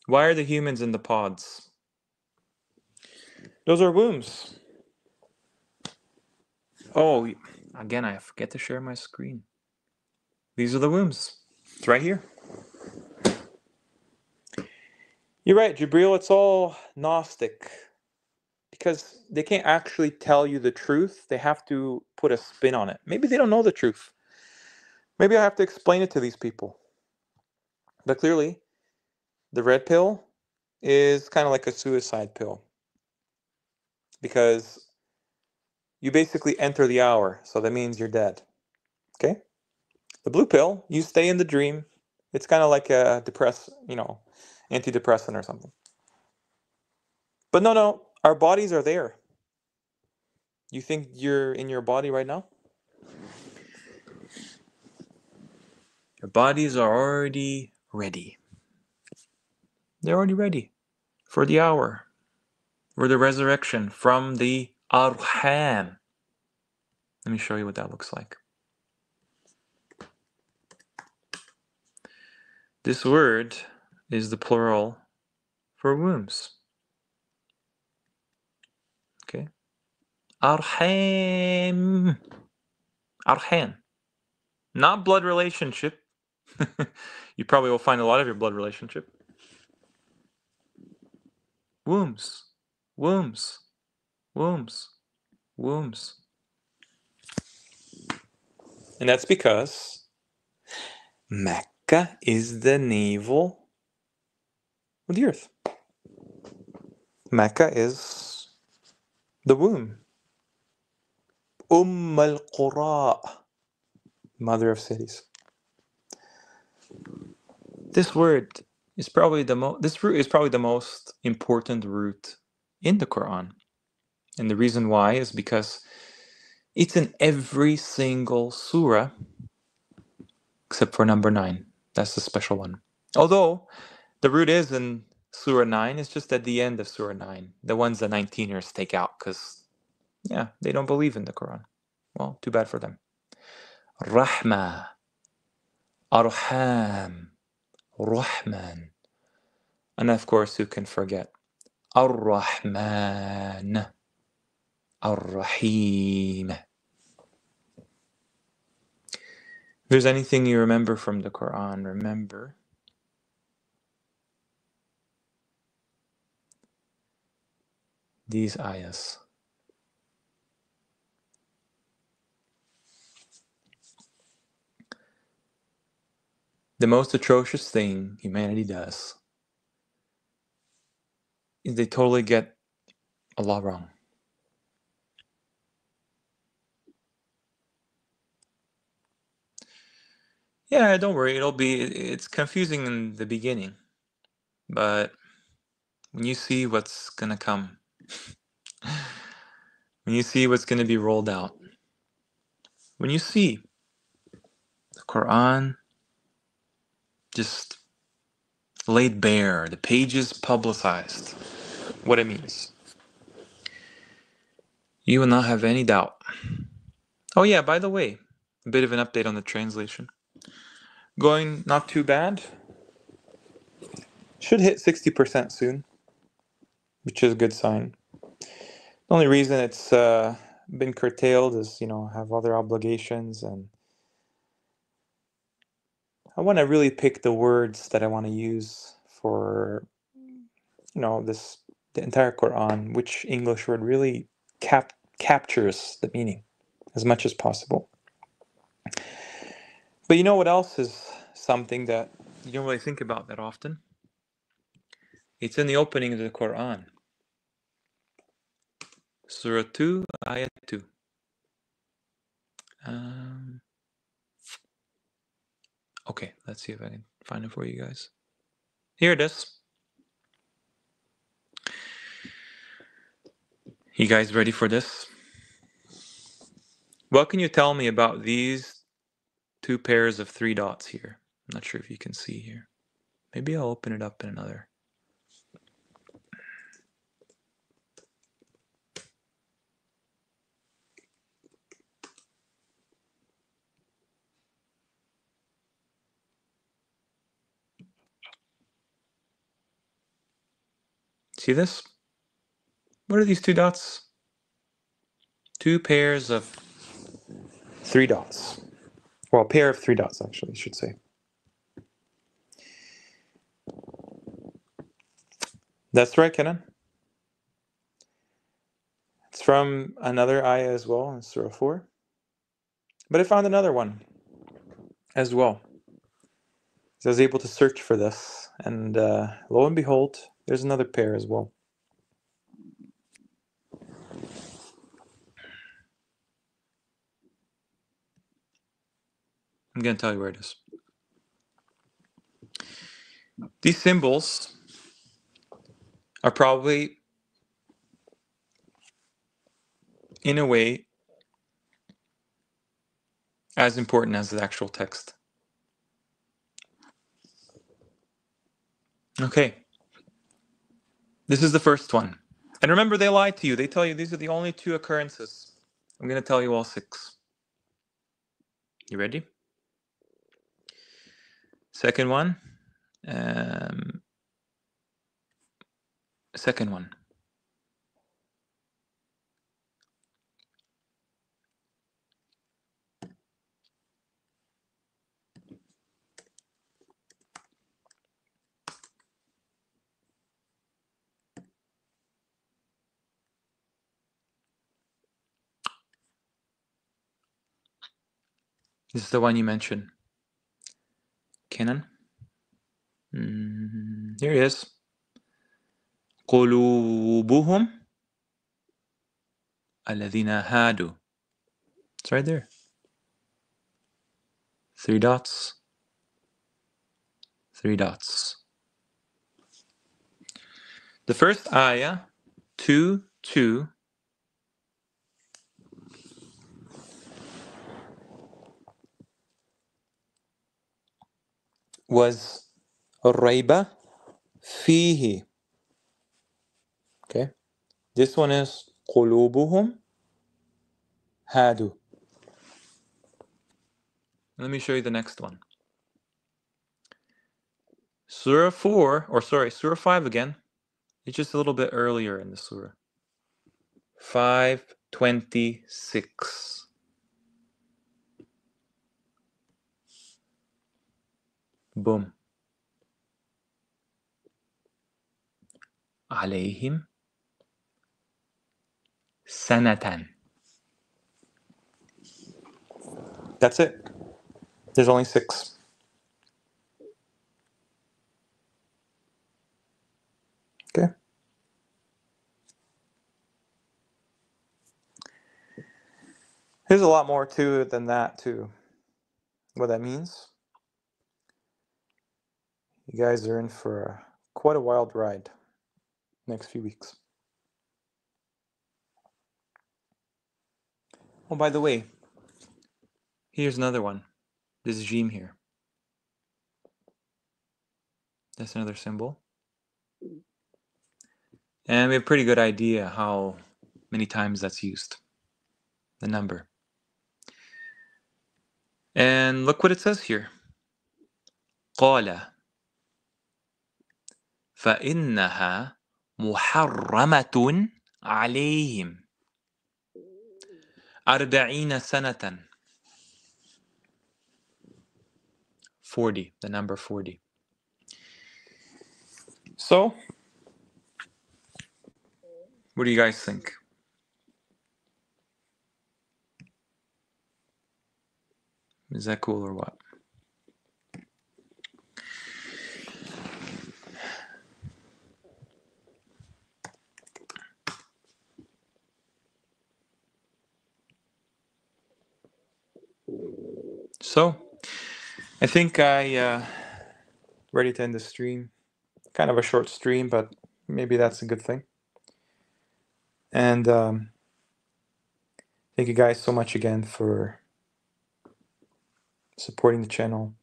Why are the humans in the pods? Those are wombs. Oh, again, I forget to share my screen. These are the wombs. It's right here. You're right, Jabril, it's all Gnostic. Because they can't actually tell you the truth. They have to put a spin on it. Maybe they don't know the truth. Maybe I have to explain it to these people. But clearly, the red pill is kind of like a suicide pill. Because you basically enter the hour. So that means you're dead. Okay? The blue pill, you stay in the dream. It's kind of like a antidepressant or something. But no, our bodies are there. You think you're in your body right now? Your bodies are already ready. They're already ready for the hour, for the resurrection from the arham. Let me show you what that looks like. This word is the plural for wombs. Okay? Arham. Arham. Not blood relationship. You probably will find a lot of your blood relationship. Wombs. Wombs. Wombs. Wombs. And that's because Mecca is the navel of the earth. Mecca is the womb. al-Qura, mother of cities. This word is probably this root is probably the most important root in the Quran. And the reason why is because it's in every single surah except for number 9. That's the special one. Although the root is in Surah 9, it's just at the end of Surah 9. The ones the 19ers take out because, they don't believe in the Quran. Well, too bad for them. Rahma, Arham, Rahman. And of course, who can forget? Ar-Rahman, Ar-Rahim. If there's anything you remember from the Quran, remember these ayahs. The most atrocious thing humanity does is they totally get Allah wrong. Yeah, don't worry, it's confusing in the beginning, but when you see what's gonna come, when you see what's gonna be rolled out, when you see the Quran just laid bare, the pages publicized, what it means, you will not have any doubt. Oh yeah, by the way, a bit of an update on the translation. Going not too bad. Should hit 60% soon, which is a good sign. The only reason it's been curtailed is, I have other obligations, and I want to really pick the words that I want to use for, the entire Quran, which English word really captures the meaning as much as possible. But you know what else is something that you don't really think about that often? It's in the opening of the Quran. Surah 2, Ayat 2. Okay, let's see if I can find it for you guys. Here it is. You guys ready for this? What can you tell me about these two pairs of three dots here? I'm not sure if you can see here. Maybe I'll open it up in another. See this? What are these two dots? Two pairs of three dots. Well, a pair of three dots, actually, I should say. That's right, Kenan. It's from another ayah as well, in Surah 4. But I found another one as well. So I was able to search for this, and lo and behold, there's another pair as well. I'm going to tell you where it is. These symbols are probably, in a way, as important as the actual text. Okay. This is the first one. And remember, they lied to you. They tell you these are the only two occurrences. I'm going to tell you all six. You ready? Second one. Second one. This is the one you mentioned. Kenan? Here it is. قلوبهم الذين هادوا. It's right there. Three dots. Three dots. The first ayah, 2:2, was الريبة فيه. Okay. This one is قلوبهم هادوا. Let me show you the next one. Surah 5 again. It's just a little bit earlier in the surah. 5:26. Boom. عليهم سنة. That's it. There's only six. Okay. There's a lot more to it than that, too. What that means? You guys are in for quite a wild ride. next few weeks. Oh, by the way, here's another one. This Jim here. That's another symbol. And we have a pretty good idea how many times that's used. The number. And look what it says here. قال فإنها محرمة عليهم 40 سنة. 40, the number 40. So, what do you guys think? Is that cool or what? So, I think I ready to end the stream. Kind of a short stream, but maybe that's a good thing. And thank you guys so much again for supporting the channel,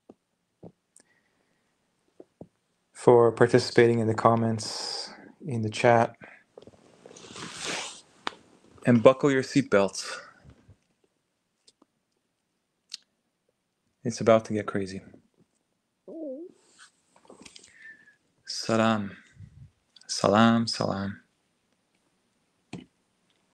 for participating in the comments, in the chat. And buckle your seatbelts. It's about to get crazy. Salam. Salam, salam.